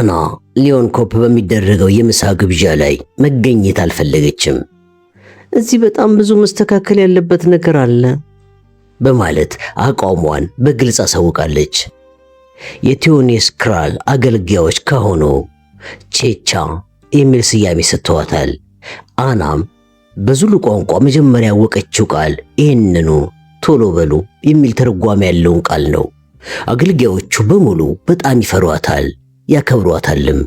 አና ሊዮንኮፕ በሚደረገው የምሳ ግብዣ ላይ መገኘት አልፈለገችም። እዚህ በጣም ብዙ መስተካከል ያለበት ነገር አለ በማለት አቋሟን በግልጽ አሳውቃለች። የቲዮኔስ ክራል አገልጋዮች ከሆኑ ቼቻ የሚል ስያሜ ሰጥተዋታል። አናም በዙሉ ቋንቋ መጀመሪያ ያወቀችው ቃል ይህንኑ ቶሎ በሉ የሚል ትርጓሜ ያለውን ቃል ነው። አገልጋዮቹ በሙሉ በጣም ይፈሯታል፣ ያከብሯታልም።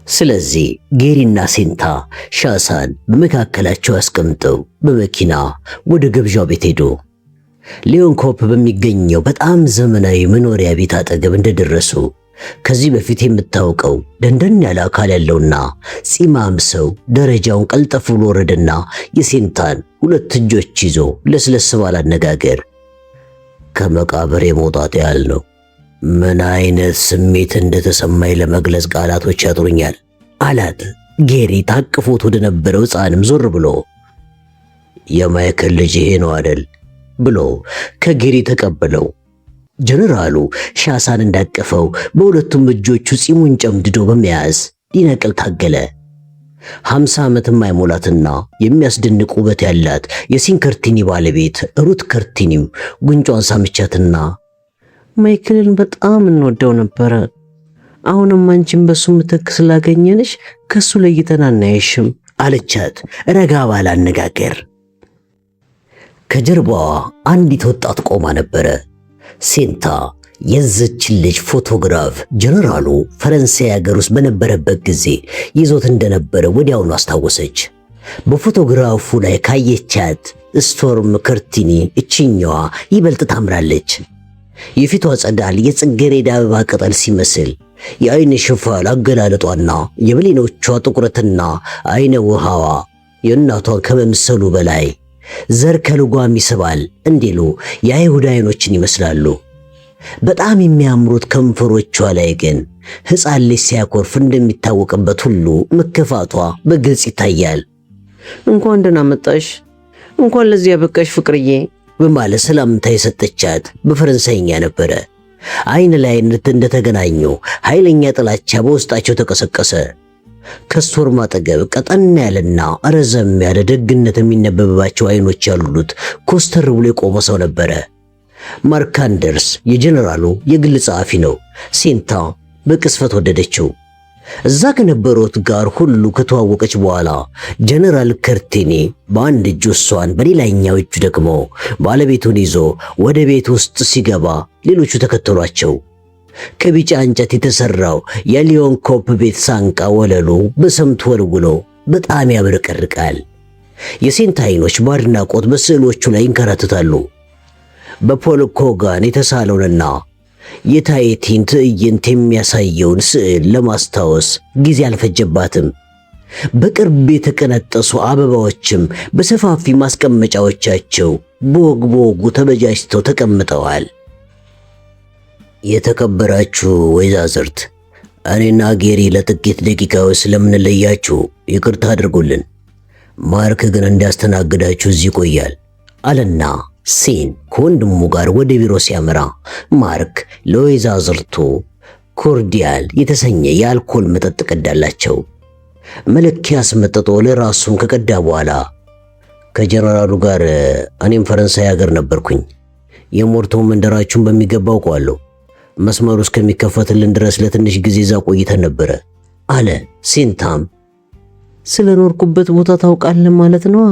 ስለዚህ ጌሪና ሴንታ ሻሳን በመካከላቸው አስቀምጠው በመኪና ወደ ግብዣው ቤት ሄዱ። ሊዮንኮፕ በሚገኘው በጣም ዘመናዊ መኖሪያ ቤት አጠገብ እንደደረሱ ከዚህ በፊት የምታውቀው ደንደን ያለ አካል ያለውና ፂማም ሰው ደረጃውን ቀልጠፍ ብሎ ወረደና የሴንታን ሁለት እጆች ይዞ ለስለስ ባለ አነጋገር ከመቃብር የመውጣት ያህል ነው። ምን አይነት ስሜት እንደተሰማኝ ለመግለጽ ቃላቶች ያጥሩኛል አላት። ጌሪ ታቅፎት ወደ ነበረው ሕፃንም ዞር ብሎ የማይክል ልጅ ይሄ ነው አይደል ብሎ ከጌሪ ተቀበለው። ጀነራሉ ሻሳን እንዳቀፈው በሁለቱም እጆቹ ፂሙን ጨምድዶ በመያዝ ሊነቅል ታገለ። 50 ዓመትም አይሞላትና የሚያስደንቅ ውበት ያላት የሲንከርቲኒ ባለቤት ሩት ከርቲኒም ጉንጯን ሳምቻትና ማይክልን በጣም እንወደው ነበረ። አሁንም አንቺን በሱ ምትክ ስላገኘንሽ ከሱ ለይተን አናየሽም አለቻት ረጋ ባለ አነጋገር። ከጀርባዋ አንዲት ወጣት ቆማ ነበረ። ሴንታ የዚችን ልጅ ፎቶግራፍ ጀነራሉ ፈረንሳይ ሀገር ውስጥ በነበረበት ጊዜ ይዞት እንደነበረ ወዲያውኑ አስታወሰች። በፎቶግራፉ ላይ ካየቻት ስቶርም ከርቲኒ እችኛዋ ይበልጥ ታምራለች። የፊቷ ጸዳል የጽጌረዳ አበባ ቅጠል ሲመስል የአይን ሽፋል አገላለጧና የብሌኖቿ ጥቁረትና አይነ ውሃዋ የእናቷን ከመምሰሉ በላይ ዘር ከልጓም ይስባል እንዲሉ የአይሁድ አይኖችን ይመስላሉ። በጣም የሚያምሩት ከንፈሮቿ ላይ ግን ሕፃን ልጅ ሲያኮርፍ እንደሚታወቅበት ሁሉ መከፋቷ በግልጽ ይታያል። እንኳን ደህና መጣሽ፣ እንኳን ለዚህ ያበቃሽ ፍቅርዬ በማለት ሰላምታ የሰጠቻት በፈረንሳይኛ ነበረ። አይን ላይ እንደተገናኙ ኃይለኛ ጥላቻ በውስጣቸው ተቀሰቀሰ። ከስቶርም አጠገብ ቀጠን ያለና ረዘም ያለ ደግነት የሚነበብባቸው አይኖች ያሉት ኮስተር ብሎ የቆመ ሰው ነበረ። ማርክ አንደርስ የጀነራሉ የግል ጸሐፊ ነው። ሴንታ በቅስፈት ወደደችው። እዛ ከነበሩት ጋር ሁሉ ከተዋወቀች በኋላ ጀነራል ከርቲኒ በአንድ እጁ እሷን በሌላኛው እጁ ደግሞ ባለቤቱን ይዞ ወደ ቤት ውስጥ ሲገባ ሌሎቹ ተከተሏቸው። ከቢጫ እንጨት የተሰራው የሊዮንኮፕ ቤት ሳንቃ ወለሉ በሰምት ወልውሎ በጣም ያብረቀርቃል። የሴንታ አይኖች በአድናቆት በስዕሎቹ ላይ ይንከራተታሉ። በፖል ኮጋን የተሳለውንና የታይቲን ትዕይንት የሚያሳየውን ስዕል ለማስታወስ ጊዜ አልፈጀባትም። በቅርብ የተቀነጠሱ አበባዎችም በሰፋፊ ማስቀመጫዎቻቸው በወግ በወጉ ተበጃጅተው ተቀምጠዋል። የተከበራችሁ ወይዛዝርት፣ እኔና ጌሪ ለጥቂት ደቂቃዎች ስለምንለያችሁ ይቅርታ አድርጉልን። ማርክ ግን እንዲያስተናግዳችሁ እዚህ ይቆያል አለና ሴን ከወንድሙ ጋር ወደ ቢሮ ሲያመራ ማርክ ለወይዛዝርቱ ኮርዲያል የተሰኘ የአልኮል መጠጥ ቀዳላቸው። መለኪያ አስመጥቶ ለራሱም ከቀዳ በኋላ ከጀነራሉ ጋር እኔም ፈረንሳይ ሀገር ነበርኩኝ። የሞርቶ መንደራችሁን በሚገባ አውቀዋለሁ። መስመሩ እስከሚከፈትልን ድረስ ለትንሽ ጊዜ እዛ ቆይተን ነበረ አለ። ሴንታም ስለኖርኩበት ቦታ ታውቃለህ ማለት ነው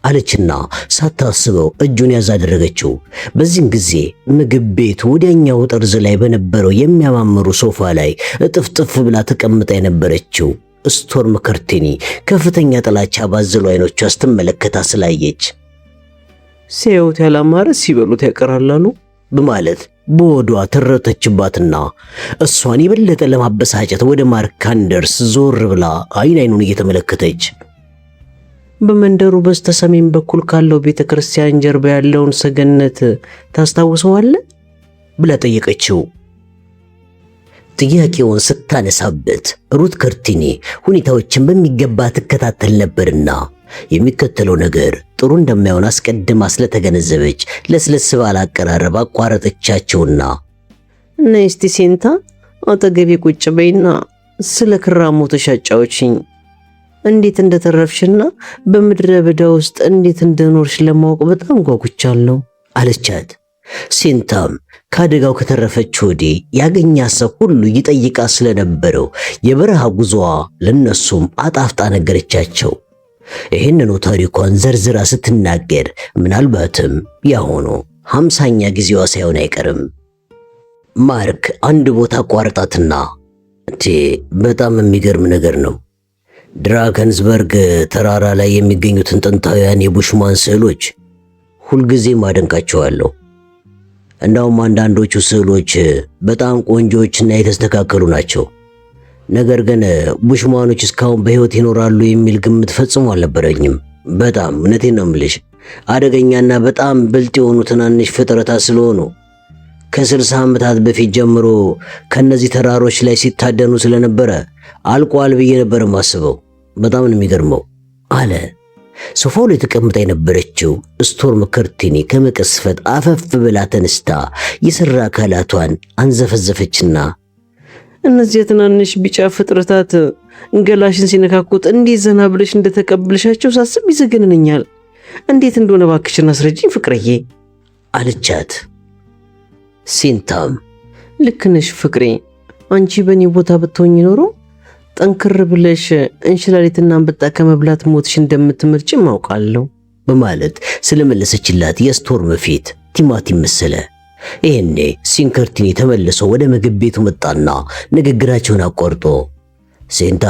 አለችና ሳታስበው እጁን ያዝ አደረገችው። በዚህም ጊዜ ምግብ ቤቱ ወዲያኛው ጠርዝ ላይ በነበረው የሚያማምሩ ሶፋ ላይ እጥፍጥፍ ብላ ተቀምጣ የነበረችው ስቶርም ከርቲኒ ከፍተኛ ጥላቻ ባዘሉ አይኖቿ ስትመለከታ ስላየች ሲያዩት ያላማረ ሲበሉት ያቀራላሉ በማለት በወዷ ተረተችባትና እሷን የበለጠ ለማበሳጨት ወደ ማርክ አንደርስ ዞር ብላ አይኑን እየተመለከተች በመንደሩ በስተሰሜን በኩል ካለው ቤተክርስቲያን ጀርባ ያለውን ሰገነት ታስታውሰዋለህ ብላ ጠየቀችው። ጥያቄውን ስታነሳበት ሩት ከርቲኒ ሁኔታዎችን በሚገባ ትከታተል ነበርና የሚከተለው ነገር ጥሩ እንደማይሆን አስቀድማ ስለተገነዘበች ለስለስ ባለ አቀራረብ አቋረጠቻቸውና ነስቲ ሴንታ አጠገቤ ቁጭ በይና ስለ ክራሞትሽ አጫውችኝ። እንዴት እንደተረፍሽና በምድረ በዳ ውስጥ እንዴት እንደኖርሽ ለማወቅ በጣም ጓጉቻለሁ አለቻት። ሴንታም ከአደጋው ከተረፈች ወዲህ ያገኛት ሰው ሁሉ ይጠይቃ ስለነበረው የበረሃ ጉዞዋ ለነሱም አጣፍጣ ነገረቻቸው። ይህንኑ ታሪኳን ዘርዝራ ስትናገር ምናልባትም ያሆኑ 50ኛ ጊዜዋ ሳይሆን አይቀርም። ማርክ አንድ ቦታ አቋርጣትና በጣም የሚገርም ነገር ነው። ድራከንስበርግ ተራራ ላይ የሚገኙትን ጥንታውያን የቡሽማን ስዕሎች ሁልጊዜም አደንቃቸዋለሁ። እንዳውም አንዳንዶቹ ስዕሎች በጣም ቆንጆዎችና የተስተካከሉ ናቸው። ነገር ግን ቡሽማኖች እስካሁን በሕይወት ይኖራሉ የሚል ግምት ፈጽሞ አልነበረኝም። በጣም እውነቴን ነው የምልሽ፣ አደገኛና በጣም ብልጥ የሆኑ ትናንሽ ፍጥረታት ስለሆኑ ከ60 ዓመታት በፊት ጀምሮ ከነዚህ ተራሮች ላይ ሲታደኑ ስለነበረ አልቋል ብዬ ነበር የማስበው። በጣም ነው የሚገርመው አለ። ሶፋው ላይ ተቀምጣ የነበረችው ስቶርም ከርቲኒ ከመቀስፈት አፈፍ ብላ ተነስታ የሰራ አካላቷን አንዘፈዘፈችና እነዚህ ትናንሽ ቢጫ ፍጥረታት እንገላሽን ሲነካኩት እንዴት ዘና ብለሽ እንደተቀበልሻቸው ሳስብ ይዘገንነኛል። እንዴት እንደሆነ እባክሽን አስረጂኝ ፍቅርዬ አለቻት። ሴንታም ልክ ነሽ ፍቅሬ፣ አንቺ በእኔ ቦታ ብትሆኝ ኖሮ ጠንክር ብለሽ እንሽላሊትና አንበጣ ከመብላት ሞትሽ እንደምትመርጭ ማውቃለሁ በማለት ስለመለሰችላት የስቶርም ፊት ቲማቲም መሰለ። ይሄኔ ሲንከርቲኒ ተመልሶ ወደ ምግብ ቤቱ መጣና ንግግራቸውን አቋርጦ ሴንታ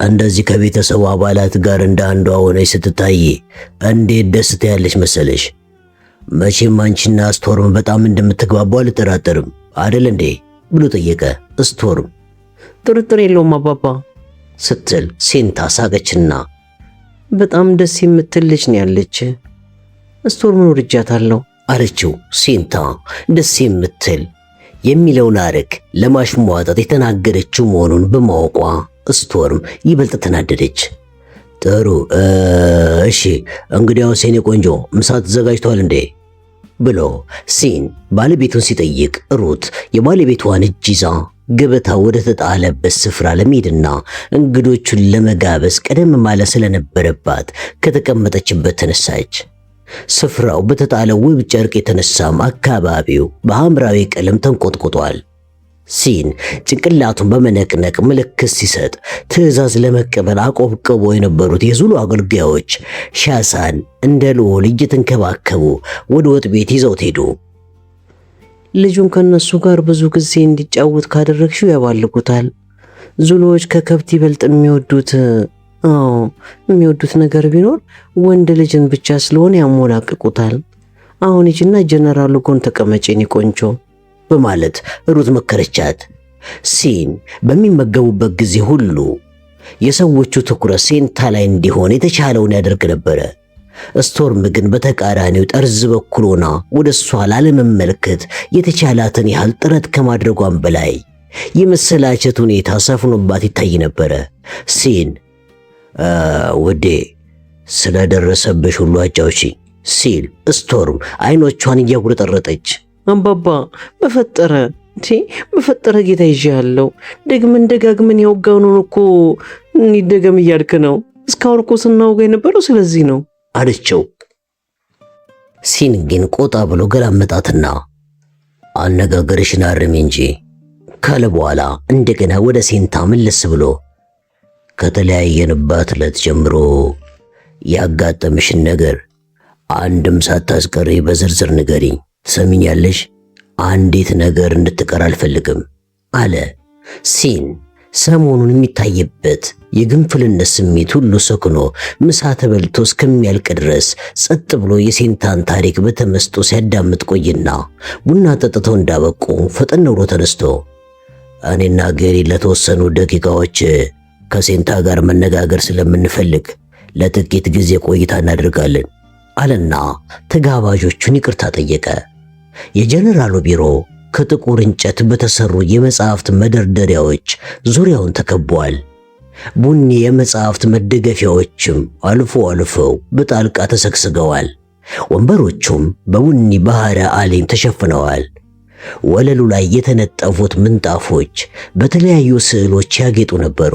እንደዚህ ከቤተሰቡ አባላት ጋር እንደ አንዷ ሆነሽ ስትታይ እንዴት ደስታ ያለሽ መሰለሽ። መቼም አንቺና ስቶርም በጣም እንደምትግባቡ አልጠራጠርም አይደል እንዴ ብሎ ጠየቀ። ስቶርም ጥርጥር የለውም አባባ ስትል ሴንታ ሳቀችና በጣም ደስ የምትል ልጅ ነው ያለች፣ ስቶርምን ወድጃታለሁ አለችው። ሴንታ ደስ የምትል የሚለውን አረግ ለማሽሟጠጥ የተናገረችው መሆኑን በማወቋ ስቶርም ይበልጥ ተናደደች። ጥሩ እሺ፣ እንግዲያውስ የኔ ቆንጆ ምሳ ተዘጋጅቷል እንዴ ብሎ ሲን ባለቤቱን ሲጠይቅ ሩት የባለቤቷን እጅ ይዛ ገበታ ወደ ተጣለበት ስፍራ ለመሄድና እንግዶቹን ለመጋበዝ ቀደም ማለት ስለነበረባት ከተቀመጠችበት ተነሳች። ስፍራው በተጣለው ውብ ጨርቅ የተነሳም አካባቢው በሐምራዊ ቀለም ተንቆጥቁጧል። ሲን ጭንቅላቱን በመነቅነቅ ምልክት ሲሰጥ ትዕዛዝ ለመቀበል አቆብቅቦ የነበሩት የዙሉ አገልጋዮች ሻሳን እንደ ልዑል እየተንከባከቡ ወደ ወጥ ቤት ይዘውት ሄዱ። ልጁን ከነሱ ጋር ብዙ ጊዜ እንዲጫወት ካደረግሽው ያባልጉታል። ዙሎዎች ከከብት ይበልጥ የሚወዱት ነገር ቢኖር ወንድ ልጅን ብቻ ስለሆነ ያሞላቅቁታል። አሁን ሂጂና ጀነራሉ ጎን ተቀመጪ የኔ ቆንጆ በማለት ሩት መከረቻት። ሲን በሚመገቡበት ጊዜ ሁሉ የሰዎቹ ትኩረት ሴንታ ላይ እንዲሆን የተቻለውን ያደርግ ነበረ። ስቶርም ግን በተቃራኒው ጠርዝ በኩል ሆና ወደ እሷ ላለመመልከት የተቻላትን ያህል ጥረት ከማድረጓም በላይ የመሰላቸት ሁኔታ ሰፍኖባት ይታይ ነበረ። ሲን ውዴ ስለደረሰብሽ ሁሉ አጫውቺኝ ሲል ስቶርም አይኖቿን እያጉረጠረጠች አባባ በፈጠረ ጌታ ይዣለሁ። ደግመን ያወጋነውን እኮ እንደገም እያልክ ነው። እስካሁን እኮ ስናወጋ የነበረው ስለዚህ ነው አለችው። ሲን ግን ቆጣ ብሎ ገላመጣትና አነጋገርሽን አርሚ እንጂ ካለ በኋላ እንደገና ወደ ሴንታ መለስ ብሎ ከተለያየንባት ዕለት ጀምሮ ያጋጠምሽን ነገር አንድም ሳታስቀሪ በዝርዝር ንገሪኝ። ሰሚኛለሽ? አንዲት ነገር እንድትቀር አልፈልግም አለ። ሲን ሰሞኑን የሚታይበት የግንፍልነት ስሜት ሁሉ ሰክኖ ምሳ ተበልቶ እስከሚያልቅ ድረስ ጸጥ ብሎ የሴንታን ታሪክ በተመስጦ ሲያዳምጥ ቆይና ቡና ጠጥተው እንዳበቁ ፈጠን ብሎ ተነስቶ እኔና ገሪ ለተወሰኑ ደቂቃዎች ከሴንታ ጋር መነጋገር ስለምንፈልግ ለጥቂት ጊዜ ቆይታ እናደርጋለን አለና ተጋባዦቹን ይቅርታ ጠየቀ። የጀነራሉ ቢሮ ከጥቁር እንጨት በተሰሩ የመጽሐፍት መደርደሪያዎች ዙሪያውን ተከቧል። ቡኒ የመጽሐፍት መደገፊያዎችም አልፎ አልፈው በጣልቃ ተሰግስገዋል። ወንበሮቹም በቡኒ ባህረ ዓለም ተሸፍነዋል። ወለሉ ላይ የተነጠፉት ምንጣፎች በተለያዩ ስዕሎች ያጌጡ ነበሩ።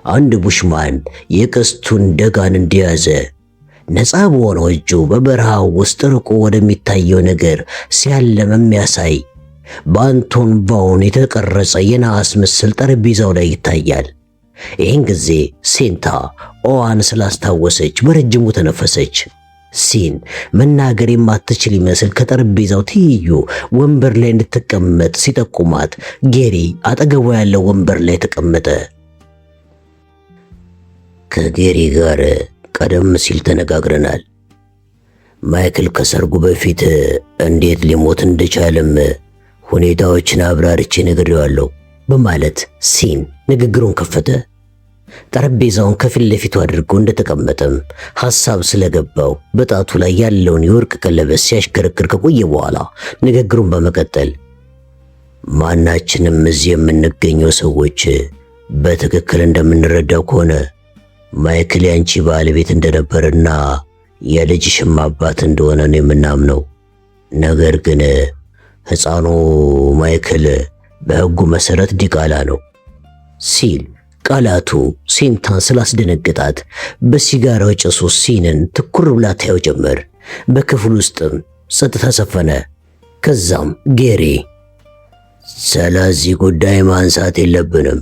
አንድ ቡሽማን የቀስቱን ደጋን እንደያዘ ነፃ በሆነው እጁ በበረሃው ውስጥ ርቆ ወደሚታየው ነገር ሲያለም የሚያሳይ በአንቶን ቫውን የተቀረጸ የነሐስ ምስል ጠረጴዛው ላይ ይታያል። ይህን ጊዜ ሴንታ ኦዋን ስላስታወሰች በረጅሙ ተነፈሰች። ሲን መናገር የማትችል ይመስል ከጠረጴዛው ትይዩ ወንበር ላይ እንድትቀመጥ ሲጠቁማት ጌሪ አጠገቧ ያለው ወንበር ላይ ተቀመጠ። ከጌሪ ጋር ቀደም ሲል ተነጋግረናል። ማይክል ከሰርጉ በፊት እንዴት ሊሞት እንደቻለም ሁኔታዎችን አብራርቼ ነግሬዋለሁ በማለት ሲን ንግግሩን ከፈተ። ጠረጴዛውን ከፊት ለፊቱ አድርጎ እንደተቀመጠም ሐሳብ ስለገባው በጣቱ ላይ ያለውን የወርቅ ቀለበት ሲያሽከረክር ከቆየ በኋላ ንግግሩን በመቀጠል ማናችንም እዚህ የምንገኘው ሰዎች በትክክል እንደምንረዳው ከሆነ ማይክል ያንቺ ባለቤት እንደነበረና የልጅሽም አባት እንደሆነ ነው የምናምነው። ነገር ግን ሕፃኑ ማይክል በሕጉ መሠረት ዲቃላ ነው ሲል ቃላቱ ሴንታን ስላስደነገጣት በሲጋራው ጭሱ ሲንን ትኩር ብላ ታየው ጀመር። በክፍል ውስጥም ጸጥታ ሰፈነ። ከዛም ጌሪ ስለዚህ ጉዳይ ማንሳት የለብንም፣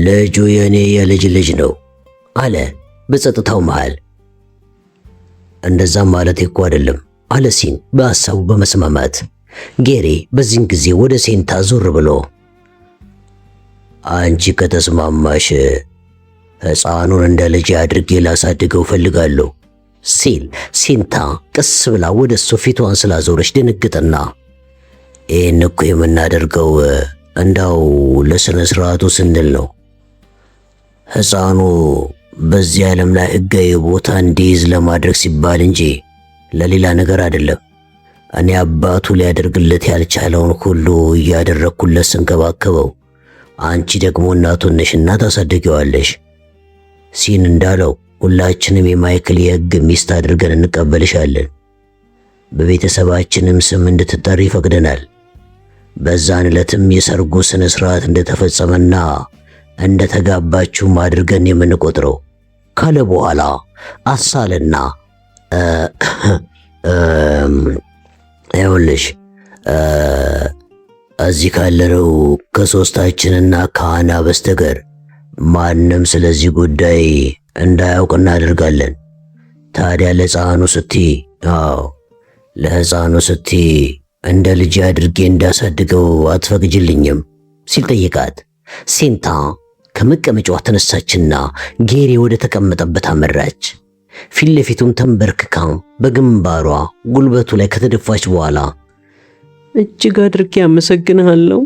ልጁ የኔ የልጅ ልጅ ነው አለ በጸጥታው መሃል። እንደዛም ማለት እኮ አይደለም አለ ሲን በሐሳቡ በመስማማት። ጌሪ በዚህን ጊዜ ወደ ሴንታ ዞር ብሎ አንቺ ከተስማማሽ ሕፃኑን እንደ ልጅ አድርጌ ላሳድገው ፈልጋለሁ ሲል ሴንታ ቀስ ብላ ወደ እሱ ፊቷን ስላዞረች ደነገጠና ይህን እኮ የምናደርገው እንዳው ለሥነ ሥርዓቱ ስንል ነው። ሕፃኑ በዚህ ዓለም ላይ ሕጋዊ ቦታ እንዲይዝ ለማድረግ ሲባል እንጂ ለሌላ ነገር አይደለም። እኔ አባቱ ሊያደርግለት ያልቻለውን ሁሉ እያደረግኩለት ስንከባከበው፣ አንቺ ደግሞ እናቱ ነሽና ታሳድጊዋለሽ። ሲን እንዳለው ሁላችንም የማይክል የሕግ ሚስት አድርገን እንቀበልሻለን። በቤተሰባችንም ስም እንድትጠሪ ፈቅደናል። በዛን ዕለትም የሰርጉ ሥነ ሥርዓት እንደተፈጸመና እንደተጋባችሁም አድርገን የምንቆጥረው ካለ በኋላ አሳለና ይኸውልሽ እዚህ ካለነው ከሦስታችንና ከአና በስተቀር ማንም ስለዚህ ጉዳይ እንዳያውቅ እናደርጋለን። ታዲያ ለሕፃኑ ስትይ እንደ ልጅ አድርጌ እንዳሳድገው አትፈቅጅልኝም ሲል ጠየቃት። ሴንታ ከመቀመጫዋ ተነሳችና ጌሪ ወደ ተቀመጠበት አመራች። ፊት ለፊቱም ተንበርክካ በግንባሯ ጉልበቱ ላይ ከተደፋች በኋላ እጅግ አድርጌ አመሰግንሃለሁ።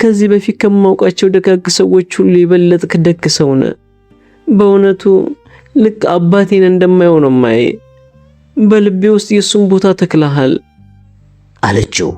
ከዚህ በፊት ከማውቃቸው ደጋግ ሰዎች ሁሉ የበለጥክ ደግ ሰው ነህ። በእውነቱ ልክ አባቴን እንደማየው ነው ማየ። በልቤ ውስጥ የሱን ቦታ ተክለሃል አለችው።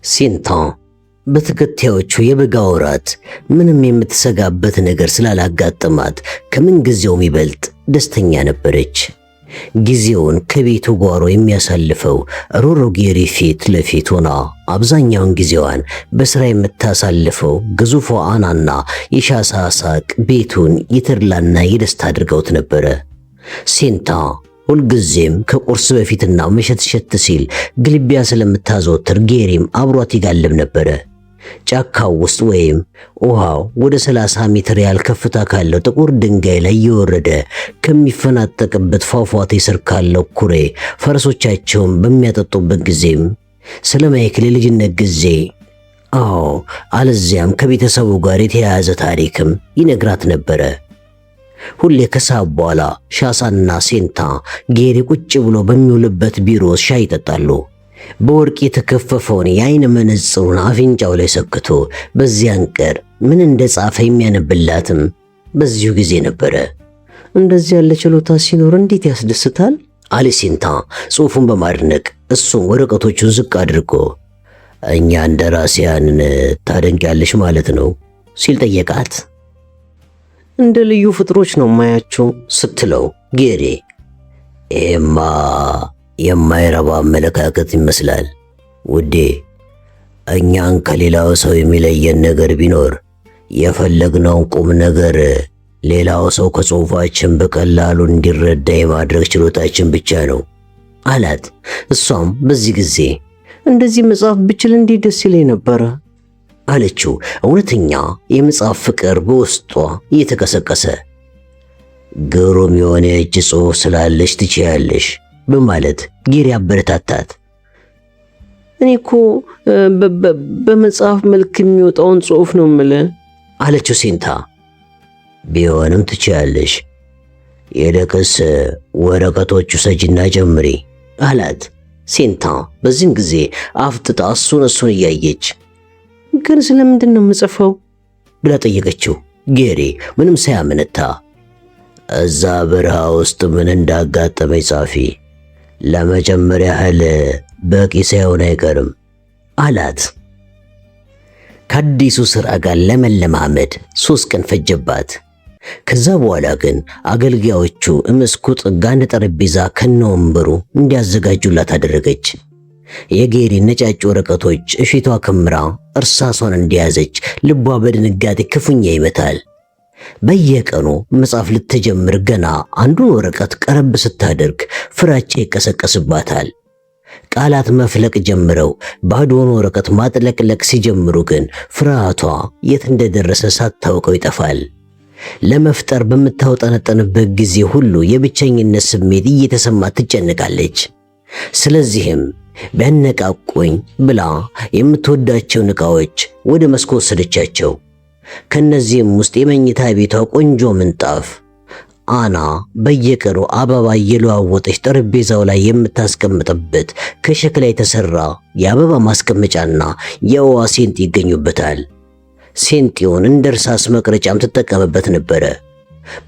ሴንታ በተከታዮቹ የበጋ ወራት ምንም የምትሰጋበት ነገር ስላላጋጠማት ከምን ጊዜውም ይበልጥ ደስተኛ ነበረች። ጊዜውን ከቤቱ ጓሮ የሚያሳልፈው ሮሮ ጌሪ ፊት ለፊት ሆና አብዛኛውን ጊዜዋን በሥራ የምታሳልፈው ግዙፏ አናና የሻሳ ሳቅ ቤቱን የተድላና የደስታ አድርገውት ነበረ። ሴንታ ሁልጊዜም ከቁርስ በፊትና መሸትሸት ሲል ግልቢያ ስለምታዘወትር ጌሪም አብሯት ይጋልብ ነበረ። ጫካው ውስጥ ወይም ውሃው ወደ 30 ሜትር ያህል ከፍታ ካለው ጥቁር ድንጋይ ላይ እየወረደ ከሚፈናጠቅበት ፏፏቴ ስር ካለው ኩሬ ፈረሶቻቸውን በሚያጠጡበት ጊዜም ስለ ማይክል የልጅነት ጊዜ፣ አለዚያም ከቤተሰቡ ጋር የተያያዘ ታሪክም ይነግራት ነበረ። ሁሌ ከሰዓት በኋላ ሻሳና ሴንታ ጌሪ ቁጭ ብሎ በሚውልበት ቢሮ ሻይ ይጠጣሉ። በወርቅ የተከፈፈውን የአይን መነጽሩን አፍንጫው ላይ ሰክቶ በዚያን ቀን ምን እንደጻፈ የሚያነብላትም በዚሁ ጊዜ ነበረ። እንደዚህ ያለ ችሎታ ሲኖር እንዴት ያስደስታል አለ ሲንታ ጽሑፉን በማድነቅ እሱም ወረቀቶቹን ዝቅ አድርጎ። እኛ እንደራሲያንን ታደንቂያለሽ ማለት ነው ሲል ጠየቃት። እንደ ልዩ ፍጥሮች ነው ማያቸው ስትለው ጌሪ ይሄማ የማይረባ አመለካከት ይመስላል ውዴ። እኛን ከሌላው ሰው የሚለየን ነገር ቢኖር የፈለግነውን ቁም ነገር ሌላው ሰው ከጽሑፋችን በቀላሉ እንዲረዳ የማድረግ ችሎታችን ብቻ ነው አላት። እሷም በዚህ ጊዜ እንደዚህ መጽሐፍ ብችል እንዴት ደስ ይለኝ ነበረ አለችው። እውነተኛ የመጽሐፍ ፍቅር በውስጧ እየተቀሰቀሰ ግሩም የሆነ እጅ ጽሑፍ ስላለሽ ትችያለሽ በማለት ጌሪ አበረታታት። እኔ እኮ በመጽሐፍ መልክ የሚወጣውን ጽሑፍ ነው የምልህ አለችው ሲንታ። ቢሆንም ትችያለሽ፣ የደቅስ ወረቀቶቹ ሰጂና ጀምሪ አላት። ሲንታ በዚህን ጊዜ አፍጥጣ እሱን እያየች ግን ስለምንድን ነው የምጽፈው ብላ ጠየቀችው። ጌሪ ምንም ሳያመነታ እዛ በረሃ ውስጥ ምን እንዳጋጠመኝ ጻፊ፣ ለመጀመሪያ ያህል በቂ ሳይሆን አይቀርም አላት። ከአዲሱ ሥራ ጋር ለመለማመድ 3 ቀን ፈጀባት። ከዛ በኋላ ግን አገልጋዮቹ መስኮት ጋር ጠረጴዛ ከነወንበሩ እንዲያዘጋጁላት አደረገች። የጌሪ ነጫጭ ወረቀቶች እፊቷ ከምራ እርሳሷን እንደያዘች ልቧ በድንጋጤ ክፉኛ ይመታል። በየቀኑ መጽሐፍ ልትጀምር ገና አንዱን ወረቀት ቀረብ ስታደርግ ፍራቻ ይቀሰቀስባታል። ቃላት መፍለቅ ጀምረው ባዶውን ወረቀት ማጥለቅለቅ ሲጀምሩ ግን ፍርሃቷ የት እንደደረሰ ሳታውቀው ይጠፋል። ለመፍጠር በምታውጠነጠንበት ጊዜ ሁሉ የብቸኝነት ስሜት እየተሰማት ትጨነቃለች። ስለዚህም ቢያነቃቁኝ ብላ የምትወዳቸውን ዕቃዎች ወደ መስኮት ወሰደቻቸው። ከነዚህም ውስጥ የመኝታ ቤቷ ቆንጆ ምንጣፍ፣ አና በየቀኑ አበባ እየለዋወጠች ጠረጴዛው ላይ የምታስቀምጥበት ከሸክላ የተሰራ የአበባ ማስቀመጫና የውሃ ሴንጥ ይገኙበታል። ሴንጤውን እንደ እርሳስ መቅረጫም ትጠቀምበት ነበረ።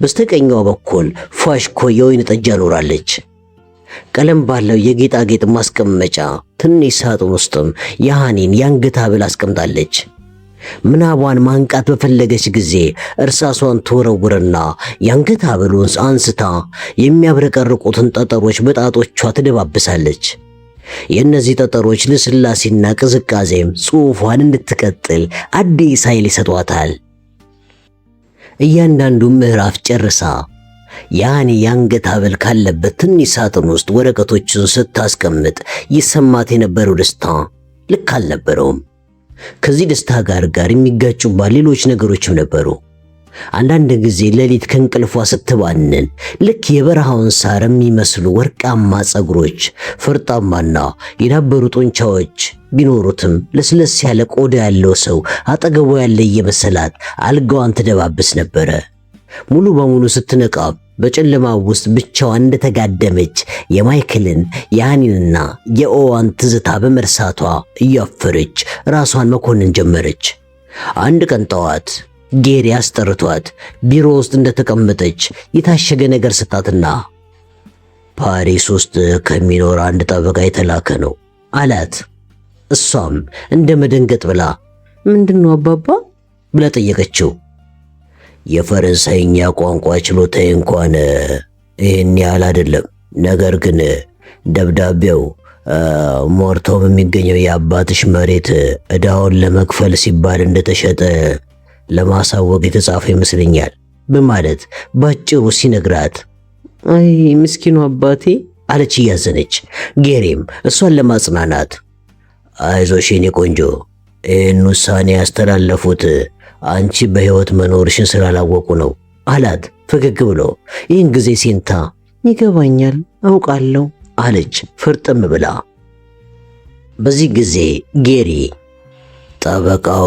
በስተቀኛው በኩል ፏሽኮ የወይን ጠጅ አኖራለች። ቀለም ባለው የጌጣጌጥ ማስቀመጫ ትንሽ ሳጥን ውስጥም የሃኒን የአንገት ሐብል አስቀምጣለች። ምናቧን ማንቃት በፈለገች ጊዜ እርሳሷን ትወረውርና የአንገት ሐብሉን አንስታ የሚያብረቀርቁትን ጠጠሮች በጣቶቿ ትደባብሳለች። የእነዚህ ጠጠሮች ልስላሴና ቅዝቃዜም ጽሑፏን እንድትቀጥል አዲስ ኃይል ይሰጧታል። እያንዳንዱ ምዕራፍ ጨርሳ ያኔ የአንገት ሐብል ካለበት ትንሽ ሳጥን ውስጥ ወረቀቶችን ስታስቀምጥ ይሰማት የነበረው ደስታ ልክ አልነበረውም። ከዚህ ደስታ ጋር የሚጋጩባት ሌሎች ነገሮችም ነበሩ። አንዳንድ ጊዜ ሌሊት ከእንቅልፏ ስትባንን ልክ የበረሃውን ሳር የሚመስሉ ወርቃማ ፀጉሮች፣ ፈርጣማና የዳበሩ ጡንቻዎች ቢኖሩትም ለስለስ ያለ ቆዳ ያለው ሰው አጠገቧ ያለ እየመሰላት አልጋዋን ትደባብስ ነበረ። ሙሉ በሙሉ ስትነቃ በጨለማ ውስጥ ብቻዋን እንደተጋደመች የማይክልን የሃኒንና የኦዋን ትዝታ በመርሳቷ እያፈረች ራሷን መኮንን ጀመረች። አንድ ቀን ጠዋት ጌሪ አስጠርቷት ቢሮ ውስጥ እንደተቀመጠች የታሸገ ነገር ስጣትና ፓሪስ ውስጥ ከሚኖር አንድ ጠበቃ የተላከ ነው አላት። እሷም እንደ መደንገጥ ብላ ምንድነው አባባ ብላ ጠየቀችው። የፈረንሳይኛ ቋንቋ ችሎታዬ እንኳን ይህን ያህል አይደለም፣ ነገር ግን ደብዳቤው ሞርቶም የሚገኘው የአባትሽ መሬት ዕዳውን ለመክፈል ሲባል እንደተሸጠ ለማሳወቅ የተጻፈ ይመስለኛል በማለት ባጭሩ ሲነግራት፣ አይ ምስኪኑ አባቴ አለች እያዘነች። ጌሪም እሷን ለማጽናናት አይዞሽ የኔ ቆንጆ፣ ይህን ውሳኔ ያስተላለፉት አንቺ በሕይወት መኖርሽን ስላላወቁ ነው አላት ፈገግ ብሎ። ይህን ጊዜ ሲንታ ይገባኛል፣ አውቃለሁ አለች ፍርጥም ብላ። በዚህ ጊዜ ጌሪ ጠበቃው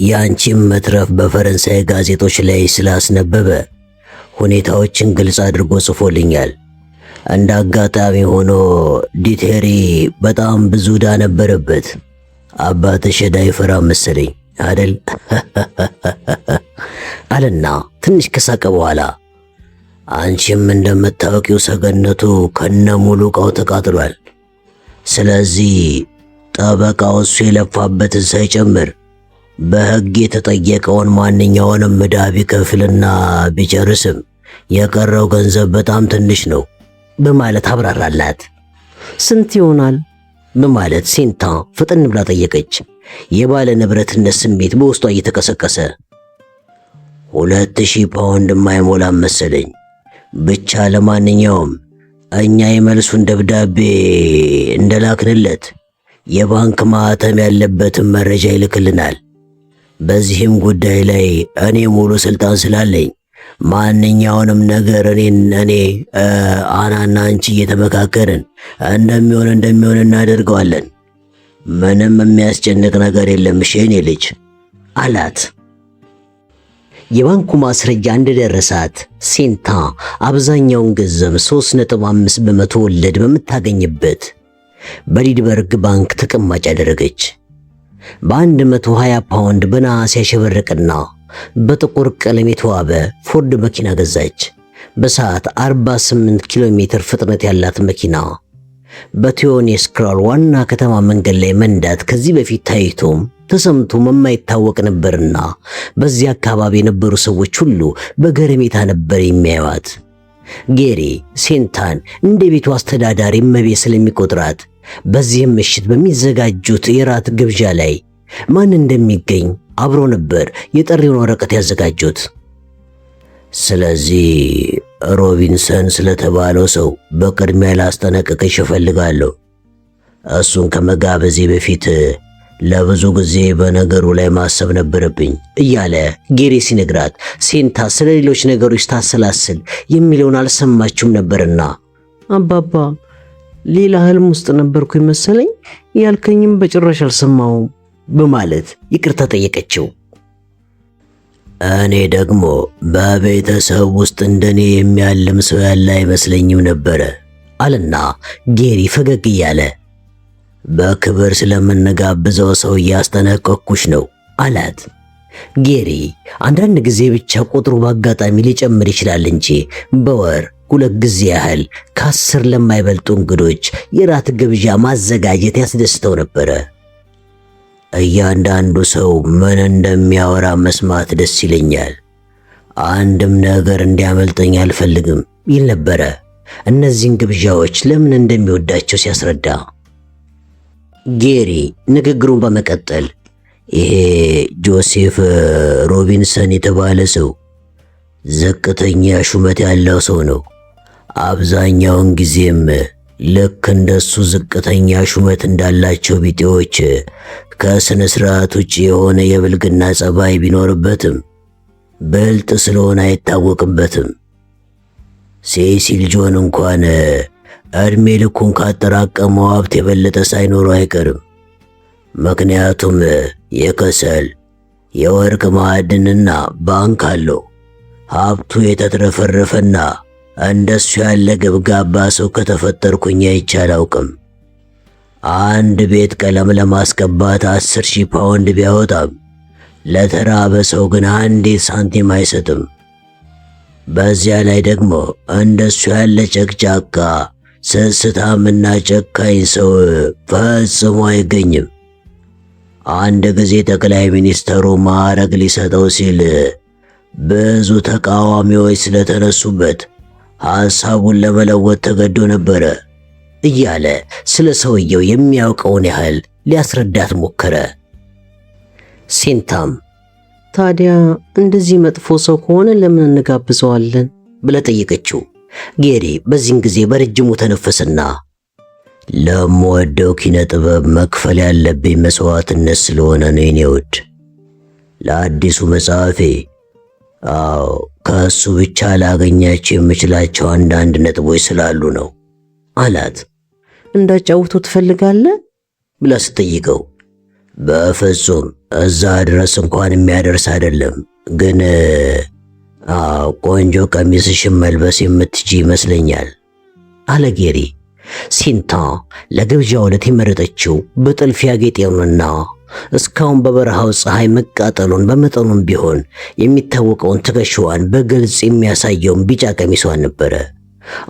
የአንቺን መትረፍ በፈረንሳይ ጋዜጦች ላይ ስላስነበበ ሁኔታዎችን ግልጽ አድርጎ ጽፎልኛል። እንደ አጋጣሚ ሆኖ ዲቴሪ በጣም ብዙ ዕዳ ነበረበት። አባትሽ ዕዳ አይፈራም መሰለኝ አደል አለና ትንሽ ከሳቀ በኋላ አንቺም እንደምታውቂው ሰገነቱ ከነሙሉ ዕቃው ተቃጥሏል። ስለዚህ ጠበቃው እሱ የለፋበትን ሳይጨምር በሕግ የተጠየቀውን ማንኛውንም ዕዳ ቢከፍልና ቢጨርስም የቀረው ገንዘብ በጣም ትንሽ ነው በማለት አብራራላት። ስንት ይሆናል በማለት ሴንታ ፈጠን ብላ ጠየቀች። የባለ ንብረትነት ስሜት በውስጧ እየተቀሰቀሰ 2000 ፓውንድ የማይሞላም መሰለኝ። ብቻ ለማንኛውም እኛ የመልሱን ደብዳቤ እንደላክንለት የባንክ ማህተም ያለበትን መረጃ ይልክልናል። በዚህም ጉዳይ ላይ እኔ ሙሉ ስልጣን ስላለኝ ማንኛውንም ነገር እኔ አናና አንቺ እየተመካከርን እንደሚሆን እናደርገዋለን። ምንም የሚያስጨንቅ ነገር የለም የኔ ልጅ አላት። የባንኩ ማስረጃ እንደደረሳት ሴንታ አብዛኛውን ገንዘብ 3.5 በመቶ ወለድ በምታገኝበት በሊድበርግ ባንክ ተቀማጭ ያደረገች። በ120 ፓውንድ በነሐስ ያሸበረቀና በጥቁር ቀለም የተዋበ ፎርድ መኪና ገዛች። በሰዓት 48 ኪሎ ሜትር ፍጥነት ያላት መኪና በቲዮኒ ስክራል ዋና ከተማ መንገድ ላይ መንዳት ከዚህ በፊት ታይቶም ተሰምቶም የማይታወቅ ነበርና በዚህ አካባቢ የነበሩ ሰዎች ሁሉ በገረሜታ ነበር የሚያዩት። ጌሪ ሴንታን እንደ ቤቱ አስተዳዳሪ እመቤት ስለሚቆጥራት በዚህም ምሽት በሚዘጋጁት የራት ግብዣ ላይ ማን እንደሚገኝ አብሮ ነበር የጥሪውን ወረቀት ያዘጋጁት። ስለዚህ ሮቢንሰን ስለተባለው ሰው በቅድሚያ ላስጠነቅቅሽ እፈልጋለሁ። እሱን ከመጋበዜ በፊት ለብዙ ጊዜ በነገሩ ላይ ማሰብ ነበረብኝ እያለ ጌሪ ሲነግራት ሴንታ ስለ ሌሎች ነገሮች ታሰላስል የሚለውን አልሰማችም ነበርና አባባ ሌላ ህልም ውስጥ ነበርኩ መሰለኝ፣ ያልከኝም በጭራሽ አልሰማውም በማለት ይቅርታ ጠየቀችው። እኔ ደግሞ በቤተሰብ ውስጥ እንደኔ የሚያልም ሰው ያለ አይመስለኝም ነበረ አለና ጌሪ ፈገግ እያለ በክብር ስለምንጋብዘው ሰው እያስጠነቀቅኩሽ ነው አላት። ጌሪ አንዳንድ ጊዜ ብቻ ቁጥሩ በአጋጣሚ ሊጨምር ይችላል እንጂ በወር 2 ጊዜ ያህል ከ10 ለማይበልጡ እንግዶች የራት ግብዣ ማዘጋጀት ያስደስተው ነበረ። እያንዳንዱ ሰው ምን እንደሚያወራ መስማት ደስ ይለኛል፣ አንድም ነገር እንዲያመልጠኝ አልፈልግም ይል ነበረ እነዚህን ግብዣዎች ለምን እንደሚወዳቸው ሲያስረዳ። ጌሪ ንግግሩን በመቀጠል ይሄ ጆሴፍ ሮቢንሰን የተባለ ሰው ዝቅተኛ ሹመት ያለው ሰው ነው። አብዛኛውን ጊዜም ልክ እንደሱ ዝቅተኛ ሹመት እንዳላቸው ቢጤዎች ከስነ ስርዓት ውጭ የሆነ የብልግና ጸባይ ቢኖርበትም ብልጥ ስለሆነ አይታወቅበትም። ሴሲል ጆን እንኳን እድሜ ልኩን ካጠራቀመው ሀብት የበለጠ ሳይኖረው አይቀርም። ምክንያቱም የከሰል የወርቅ ማዕድንና ባንክ አለው። ሀብቱ የተትረፈረፈና እንደሱ ያለ ገብጋባ ሰው ከተፈጠርኩኝ አይቼ አላውቅም። አንድ ቤት ቀለም ለማስቀባት 10,000 ፓውንድ ቢያወጣም ለተራበ ሰው ግን 1 ሳንቲም አይሰጥም። በዚያ ላይ ደግሞ እንደሱ ያለ ጨቅጫቃ ስስታምና ጨካኝ ሰው ፈጽሞ አይገኝም። አንድ ጊዜ ጠቅላይ ሚኒስተሩ ማዕረግ ሊሰጠው ሲል ብዙ ተቃዋሚዎች ስለተነሱበት ሐሳቡን ለመለወጥ ተገዶ ነበረ እያለ ስለ ሰውየው የሚያውቀውን ያህል ሊያስረዳት ሞከረ። ሴንታም ታዲያ እንደዚህ መጥፎ ሰው ከሆነ ለምን እንጋብዘዋለን ብላ ጠየቀችው። ጌሪ በዚህን ጊዜ በረጅሙ ተነፈሰና ለምወደው ኪነ ጥበብ መክፈል ያለብኝ መስዋዕትነት ስለሆነ ነው የኔ ውድ። ለአዲሱ መጽሐፌ ከእሱ ብቻ ላገኛቸው የምችላቸው አንዳንድ ነጥቦች ስላሉ ነው አላት። እንዳጫውተው ትፈልጋለህ ብላ ስትጠይቀው በፍጹም እዛ ድረስ እንኳን የሚያደርስ አይደለም፣ ግን ቆንጆ ቀሚስሽን መልበስ የምትችይ ይመስለኛል አለ ጌሪ። ሲንታ ለግብዣው ዕለት የመረጠችው በጥልፍ ያጌጠውንና እስካሁን በበረሃው ፀሐይ መቃጠሉን በመጠኑም ቢሆን የሚታወቀውን ትከሻዋን በግልጽ የሚያሳየውን ቢጫ ቀሚሷን ነበረ።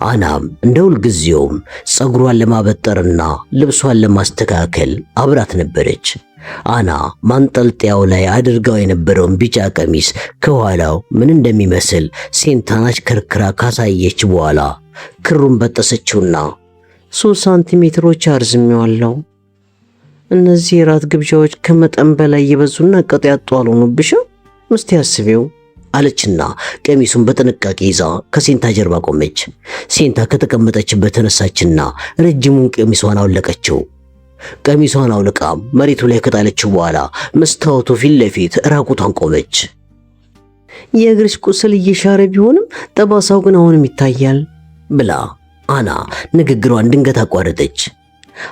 አናም እንደ ሁልጊዜውም ፀጉሯን ለማበጠርና ልብሷን ለማስተካከል አብራት ነበረች። አና ማንጠልጠያው ላይ አድርጋው የነበረውን ቢጫ ቀሚስ ከኋላው ምን እንደሚመስል ሲንታን አሽከርክራ ካሳየች በኋላ ክሩን በጠሰችውና 3 ሳንቲሜትሮች አርዝሜዋለሁ። እነዚህ የራት ግብዣዎች ከመጠን በላይ የበዙና ቀጥ ያጡ አልሆኑብሽም? እስቲ አስቢው አለችና ቀሚሱን በጥንቃቄ ይዛ ከሲንታ ጀርባ ቆመች። ሲንታ ከተቀመጠችበት ተነሳችና ረጅሙን ቀሚሷን አውለቀችው። ቀሚሷን አውልቃም መሬቱ ላይ ከጣለችው በኋላ መስታወቱ ፊት ለፊት ራቁቷን ቆመች። የእግርሽ ቁስል እየሻረ ቢሆንም ጠባሳው ግን አሁንም ይታያል ብላ አና ንግግሯን ድንገት አቋረጠች።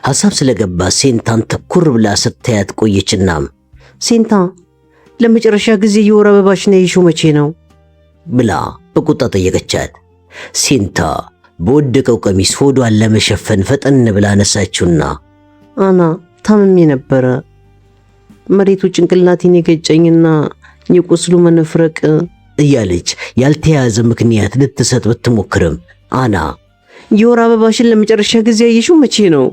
ሐሳብ ስለገባ ሲንታን ትኩር ብላ ስታያት ቆየችና ሲንታ ለመጨረሻ ጊዜ የወር አበባሽን ያየሽው መቼ ነው ብላ በቁጣ ጠየቀቻት። ሲንታ በወደቀው ቀሚስ ሆዷን ለመሸፈን ፈጠን ብላ አነሳችውና አና ታምሜ ነበረ። መሬቱ ጭንቅላቴን የገጨኝና የቁስሉ መነፍረቅ እያለች ያልተያዘ ምክንያት ልትሰጥ ብትሞክርም አና የወር አበባሽን ለመጨረሻ ጊዜ ያየሽው መቼ ነው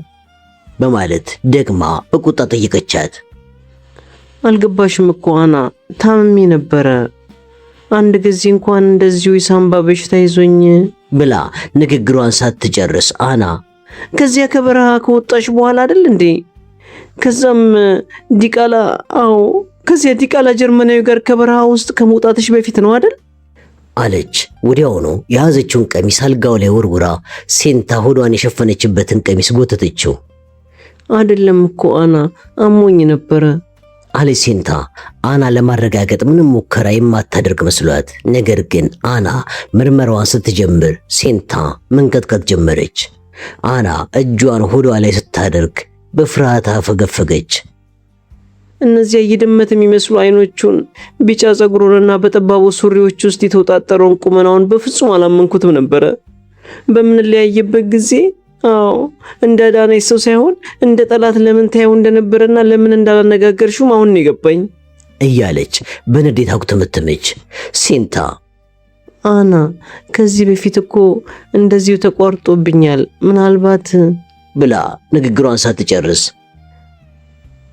በማለት ደግማ በቁጣ ጠየቀቻት። አልገባሽም እኮ አና፣ ታምሜ ነበረ። አንድ ጊዜ እንኳን እንደዚሁ የሳምባ በሽታ ይዞኝ ብላ ንግግሯን ሳትጨርስ አና ከዚያ ከበረሃ ከወጣሽ በኋላ አይደል እንዴ? ከዛም ዲቃላ፣ አዎ ከዚያ ዲቃላ ጀርመናዊ ጋር ከበረሃ ውስጥ ከመውጣትሽ በፊት ነው አይደል አለች። ወዲያውኑ የያዘችውን ቀሚስ አልጋው ላይ ወርውራ ሲንታ ሆዷን የሸፈነችበትን ቀሚስ ጎተተችው። አይደለም እኮ አና፣ አሞኝ ነበረ አለች ሲንታ አና ለማረጋገጥ ምንም ሙከራ የማታደርግ መስሏት። ነገር ግን አና ምርመራዋን ስትጀምር ሲንታ መንቀጥቀጥ ጀመረች። አና እጇን ሆዷ ላይ ስታደርግ በፍርሃት አፈገፈገች። እነዚያ የድመት የሚመስሉ አይኖቹን፣ ቢጫ ፀጉሩንና በጠባቡ ሱሪዎች ውስጥ የተውጣጠረውን ቁመናውን በፍጹም አላመንኩትም ነበረ። በምንለያየበት ጊዜ አዎ እንደ ዳነች ሰው ሳይሆን እንደ ጠላት ለምን ታየው እንደነበረና ለምን እንዳላነጋገርሽው አሁን ነው የገባኝ እያለች በንዴት አኩተመተመች። ሲንታ አና ከዚህ በፊት እኮ እንደዚሁ ተቋርጦብኛል፣ ምናልባት ብላ ንግግሯን ሳትጨርስ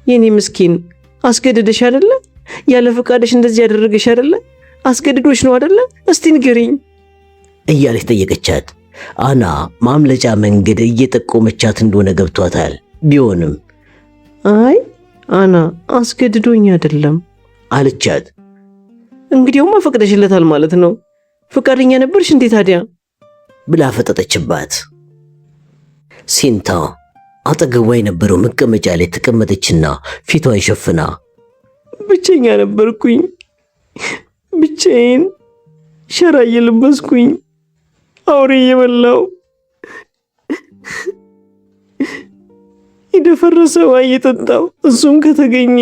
የኔ ምስኪን አስገድደሽ አይደለ? ያለ ፈቃድሽ እንደዚህ ያደረገሽ አይደለ? አስገድዶሽ ነው አይደለ? እስቲ ንገሪኝ እያለች ጠየቀቻት። አና ማምለጫ መንገድ እየጠቆመቻት እንደሆነ ገብቷታል። ቢሆንም አይ አና አስገድዶኝ አይደለም አለቻት። እንግዲያውማ ፈቅደሽለታል ማለት ነው። ፈቃደኛ ነበርሽ እንዴ ታዲያ ብላ ፈጠጠችባት። ሲንታ አጠገቧ የነበረው መቀመጫ ላይ ተቀመጠችና ፊቷን ሸፍና ብቸኛ ነበርኩኝ፣ ብቻዬን ሸራ እየለበስኩኝ አውሬ እየበላው የደፈረሰ ውሃ እየጠጣው እሱም ከተገኘ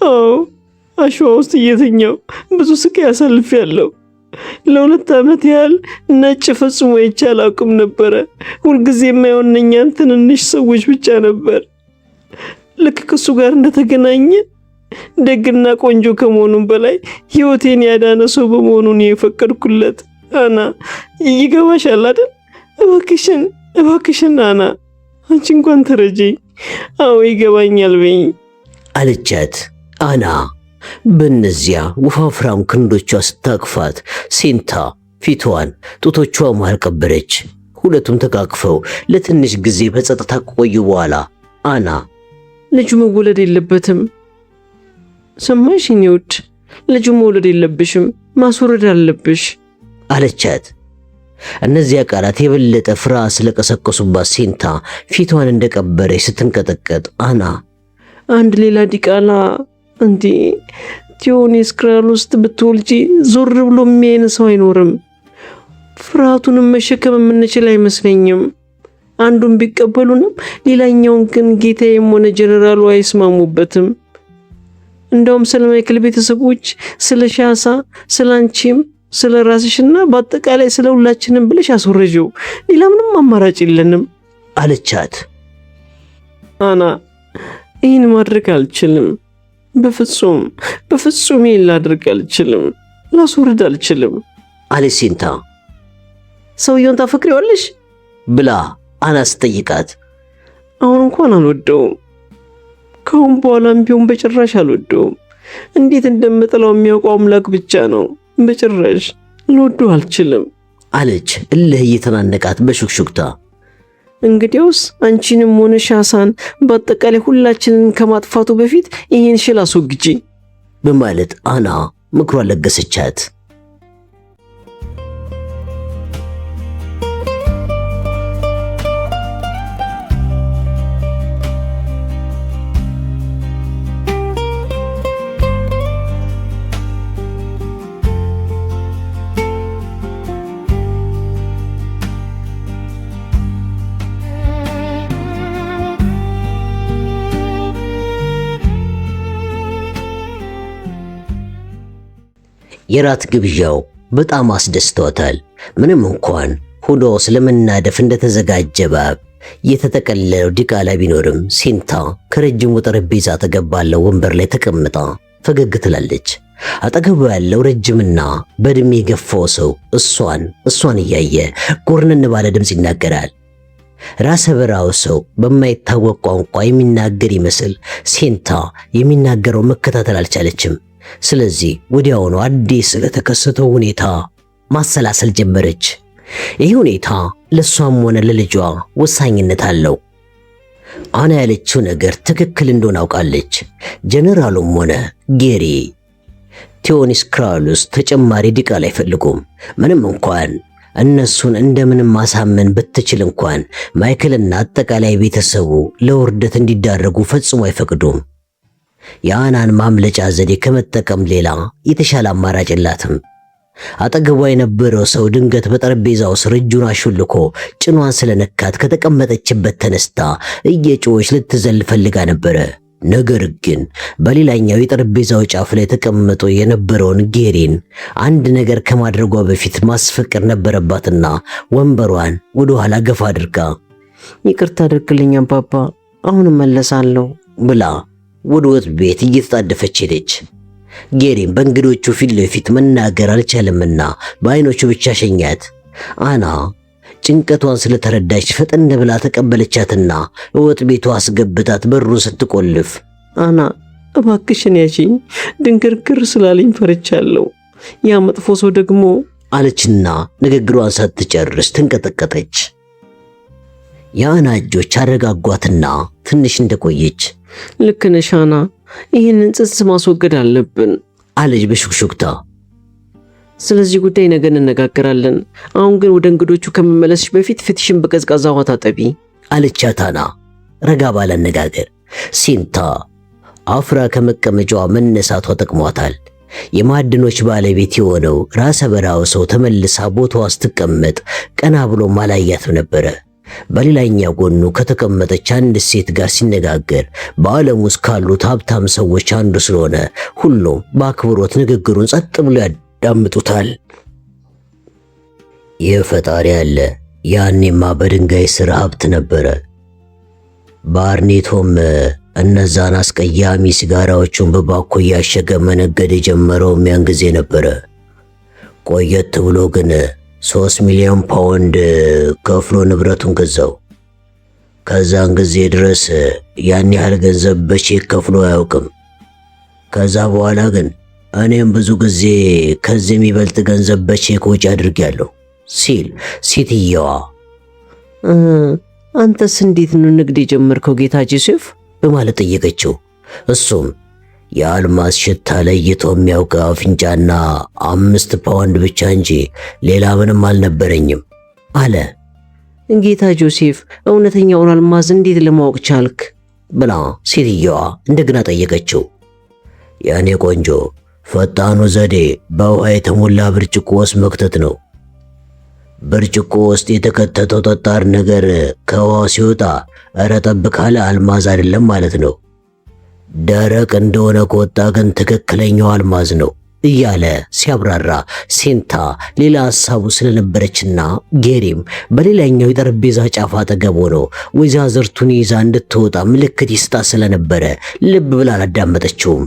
አዎ አሸዋ ውስጥ እየተኛው ብዙ ስቃይ አሳልፌያለሁ። ለ2 ዓመት ያህል ነጭ ፈጽሞ አይቼ አላውቅም ነበረ። ሁልጊዜ የማይሆነኛን ትንንሽ ሰዎች ብቻ ነበር። ልክ ከሱ ጋር እንደተገናኘ ደግና ቆንጆ ከመሆኑም በላይ ሕይወቴን ያዳነ ሰው በመሆኑን የፈቀድኩለት። አና ይገባሻል አይደል? እባክሽን አና አንቺ እንኳን ተረጂኝ። አዎ ይገባኛል በይኝ አለቻት። አና በእነዚያ ወፋፍራም ክንዶቿ ስታቅፋት ሲንታ ፊቷን ጡቶቿ መሃል ቀበረች። ሁለቱም ተቃቅፈው ለትንሽ ጊዜ በጸጥታ ከቆዩ በኋላ አና ልጁ መወለድ የለበትም፣ ሰማሽ የኔ ውድ፣ ልጁ መውለድ የለብሽም፣ ማስወረድ አለብሽ አለቻት። እነዚያ ቃላት የበለጠ ፍርሃት ስለቀሰቀሱባት ሲንታ ፊቷን እንደቀበረች ስትንቀጠቀጥ አና አንድ ሌላ ዲቃላ እንዴ ቲዮኒስ ክራል ውስጥ ብትወልጂ ዞር ብሎ የሚያይን ሰው አይኖርም። ፍርሃቱንም መሸከም የምንችል አይመስለኝም። አንዱን ቢቀበሉንም ሌላኛውን ግን ጌታዬም ሆነ ጀነራሉ አይስማሙበትም። እንደውም ስለ ማይክል ቤተሰቦች፣ ስለ ሻሳ፣ ስለ አንቺም ስለ ራስሽና በአጠቃላይ ስለ ሁላችንም ብለሽ አስወረጂው። ሌላ ምንም አማራጭ የለንም አለቻት። አና ይህን ማድረግ አልችልም። በፍጹም ይህን ላድርግ አልችልም። ላስወርድ አልችልም አለች ሲንታ። ሰውየውን ታፈቅሪዋለሽ ብላ አና ስትጠይቃት፣ አሁን እንኳን አልወደውም። ከአሁን በኋላም ቢሆን በጭራሽ አልወደውም። እንዴት እንደምጥለው የሚያውቀው አምላክ ብቻ ነው። በጭራሽ ልወደው አልችልም አለች እልህ እየተናነቃት በሹክሹክታ። እንግዲያውስ አንቺንም ሆነ ሻሳን በአጠቃላይ ሁላችንን ከማጥፋቱ በፊት ይህን ሽል አስወግጂ በማለት አና ምክሯን ለገሰቻት። የራት ግብዣው በጣም አስደስቷታል። ምንም እንኳን ሆዷ ስለመናደፍ እንደተዘጋጀ እባብ የተጠቀለለው ዲቃላ ቢኖርም ሲንታ ከረጅሙ ጠረጴዛ አጠገብ ባለው ወንበር ላይ ተቀምጣ ፈገግ ትላለች። አጠገቡ ያለው ረጅምና በእድሜ የገፋው ሰው እሷን እያየ ጎርነን ባለ ድምፅ ይናገራል። ራሰ በራው ሰው በማይታወቅ ቋንቋ የሚናገር ይመስል ሲንታ የሚናገረው መከታተል አልቻለችም። ስለዚህ ወዲያውኑ አዲስ ስለተከሰተው ሁኔታ ማሰላሰል ጀመረች። ይህ ሁኔታ ለሷም ሆነ ለልጇ ወሳኝነት አለው። አና ያለችው ነገር ትክክል እንደሆነ አውቃለች። ጀነራሉም ሆነ ጌሪ ቴዎኒስክራሉስ ተጨማሪ ዲቃላ አይፈልጉም። ምንም እንኳን እነሱን እንደምንም ማሳመን ብትችል እንኳን ማይክልና አጠቃላይ ቤተሰቡ ለውርደት እንዲዳረጉ ፈጽሞ አይፈቅዱም። የአናን ማምለጫ ዘዴ ከመጠቀም ሌላ የተሻለ አማራጭ የላትም። አጠገቧ የነበረው ሰው ድንገት በጠረጴዛው ስር እጁን አሹልኮ ጭኗን ስለነካት ከተቀመጠችበት ተነስታ እየጮኸች ልትዘል ፈልጋ ነበረ። ነገር ግን በሌላኛው የጠረጴዛው ጫፍ ላይ ተቀምጦ የነበረውን ጌሪን አንድ ነገር ከማድረጓ በፊት ማስፈቀድ ነበረባትና ወንበሯን ወደ ኋላ ገፋ አድርጋ ይቅርታ አድርግልኝ አባባ፣ አሁን እመለሳለሁ ብላ ወደ ወጥ ቤት እየተጣደፈች ሄደች። ጌሪም በእንግዶቹ ፊት ለፊት መናገር አልቻለምና በአይኖቹ ብቻ ሸኛት። አና ጭንቀቷን ስለተረዳች ፈጠን ብላ ተቀበለቻትና ወጥ ቤቱ አስገብታት በሩን ስትቆልፍ፣ አና እባክሽን ያቺኝ፣ ድንግርግር ስላለኝ ፈርቻለሁ። ያ መጥፎ ሰው ደግሞ አለችና ንግግሯን ሳትጨርስ ተንቀጠቀጠች። የአና እጆች አረጋጓትና ትንሽ እንደቆየች ልክ ነሽ አና፣ ይህንን ጽንስ ማስወገድ አለብን አለች በሹክሹክታ። ስለዚህ ጉዳይ ነገ እንነጋገራለን። አሁን ግን ወደ እንግዶቹ ከመመለስሽ በፊት ፊትሽን በቀዝቃዛ ውሃ ታጠቢ አለቻት አና ረጋ ባለ አነጋገር። ሲንታ አፍራ ከመቀመጫዋ መነሳቷ ጠቅሟታል። የማዕድኖች ባለቤት የሆነው ራሰ በራው ሰው ተመልሳ ቦታዋ ስትቀመጥ ቀና ብሎ ማላያትም ነበረ። በሌላኛው ጎኑ ከተቀመጠች አንድ ሴት ጋር ሲነጋገር በዓለም ውስጥ ካሉት ሀብታም ሰዎች አንዱ ስለሆነ ሁሉም በአክብሮት ንግግሩን ጸጥ ብሎ ያዳምጡታል። ይህ ፈጣሪ ያለ ያኔማ በድንጋይ ስር ሀብት ነበረ። ባርኔቶም እነዛን አስቀያሚ ሲጋራዎቹን በባኮ እያሸገ መነገድ የጀመረው ያን ጊዜ ነበረ። ቆየት ብሎ ግን 3 ሚሊዮን ፓውንድ ከፍሎ ንብረቱን ገዛው። ከዛን ጊዜ ድረስ ያን ያህል ገንዘብ በቼክ ከፍሎ አያውቅም። ከዛ በኋላ ግን እኔም ብዙ ጊዜ ከዚህ የሚበልጥ ገንዘብ በቼክ ወጪ አድርጌያለሁ ሲል ሴትየዋ፣ አንተስ እንዴት ነው ንግድ የጀመርከው ጌታ ጆሴፍ በማለት ጠየቀችው። እሱም የአልማዝ ሽታ ለይቶ የሚያውቅ አፍንጫና 5 ፓውንድ ብቻ እንጂ ሌላ ምንም አልነበረኝም አለ። ጌታ ጆሴፍ እውነተኛውን አልማዝ እንዴት ለማወቅ ቻልክ ብላ ሴትየዋ እንደገና ጠየቀችው። ያኔ ቆንጆ ፈጣኑ ዘዴ በውሃ የተሞላ ብርጭቆ ውስጥ መክተት ነው። ብርጭቆ ውስጥ የተከተተው ጠጣር ነገር ከውሃው ሲወጣ ረጠብ ካለ አልማዝ አይደለም ማለት ነው። ደረቅ እንደሆነ ከወጣ ግን ትክክለኛው አልማዝ ነው እያለ ሲያብራራ ሴንታ ሌላ ሐሳቡ ስለነበረችና ጌሪም በሌላኛው የጠረጴዛ ጫፍ አጠገብ ሆኖ ወይዛዝርቱን ይዛ እንድትወጣ ምልክት ይስጣ ስለነበረ ልብ ብላ አላዳመጠችውም።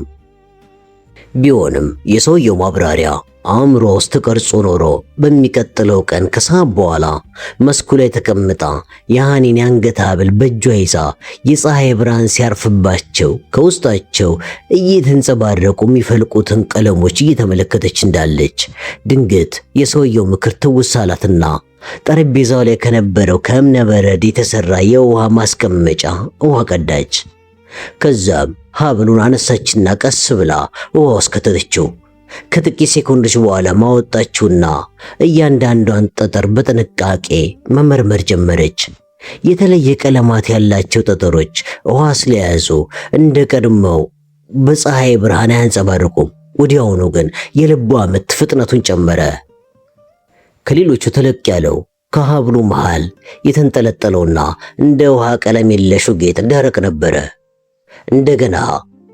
ቢሆንም የሰውየው ማብራሪያ አእምሮ ውስጥ ተቀርጾ ኖሮ በሚቀጥለው ቀን ከሰዓት በኋላ መስኩ ላይ ተቀምጣ የሃኒን የአንገት ሐብል በእጇ ይዛ የፀሐይ ብርሃን ሲያርፍባቸው ከውስጣቸው እየተንጸባረቁ የሚፈልቁትን ቀለሞች እየተመለከተች እንዳለች ድንገት የሰውየው ምክር ትውስ አላትና ጠረጴዛው ላይ ከነበረው ከእብነ በረድ የተሰራ የውሃ ማስቀመጫ ውሃ ቀዳች። ከዛም ሐብሉን አነሳችና ቀስ ብላ ውሃ ውስጥ ከተተችው። ከጥቂት ሴኮንዶች በኋላ ማወጣችውና እያንዳንዷን ጠጠር በጥንቃቄ መመርመር ጀመረች። የተለየ ቀለማት ያላቸው ጠጠሮች ውሃ ስለያዙ እንደ ቀድሞው በፀሐይ ብርሃን አያንጸባርቁም። ወዲያውኑ ግን የልቧ ምት ፍጥነቱን ጨመረ። ከሌሎቹ ተለቅ ያለው ከሐብሉ መሃል የተንጠለጠለውና እንደ ውሃ ቀለም የለሹ ጌጥ ደረቅ ነበረ። እንደገና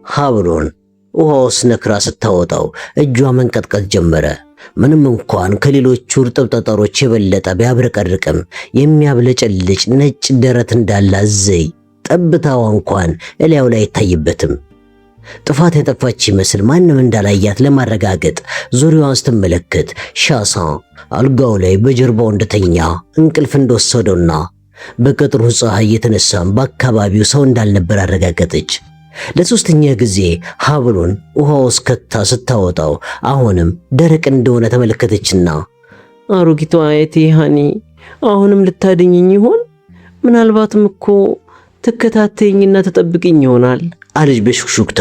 ሐብሉን ውሃ ውስጥ ነክራ ስታወጣው እጇ መንቀጥቀጥ ጀመረ። ምንም እንኳን ከሌሎቹ እርጥብ ጠጠሮች የበለጠ ቢያብረቀርቅም የሚያብለጨልጭ ነጭ ደረት እንዳላት ዘይ ጠብታዋ እንኳን እላዩ ላይ አይታይበትም። ጥፋት ያጠፋች ይመስል ማንም እንዳላያት ለማረጋገጥ ዙሪያዋን ስትመለከት ሻሳ አልጋው ላይ በጀርባው እንደተኛ እንቅልፍ እንደወሰደውና በቀጥሩ ፀሐይ የተነሳም በአካባቢው ሰው እንዳልነበር አረጋገጠች። ለሶስተኛ ጊዜ ሐብሉን ውሃ ውስጥ ከታ ስታወጣው አሁንም ደረቅ እንደሆነ ተመለከተችና አሮጊቷ አያቴ ሃኒ አሁንም ልታድኝኝ ይሆን? ምናልባትም እኮ ትከታተይኝና ተጠብቅኝ ይሆናል አለች በሹክሹክታ።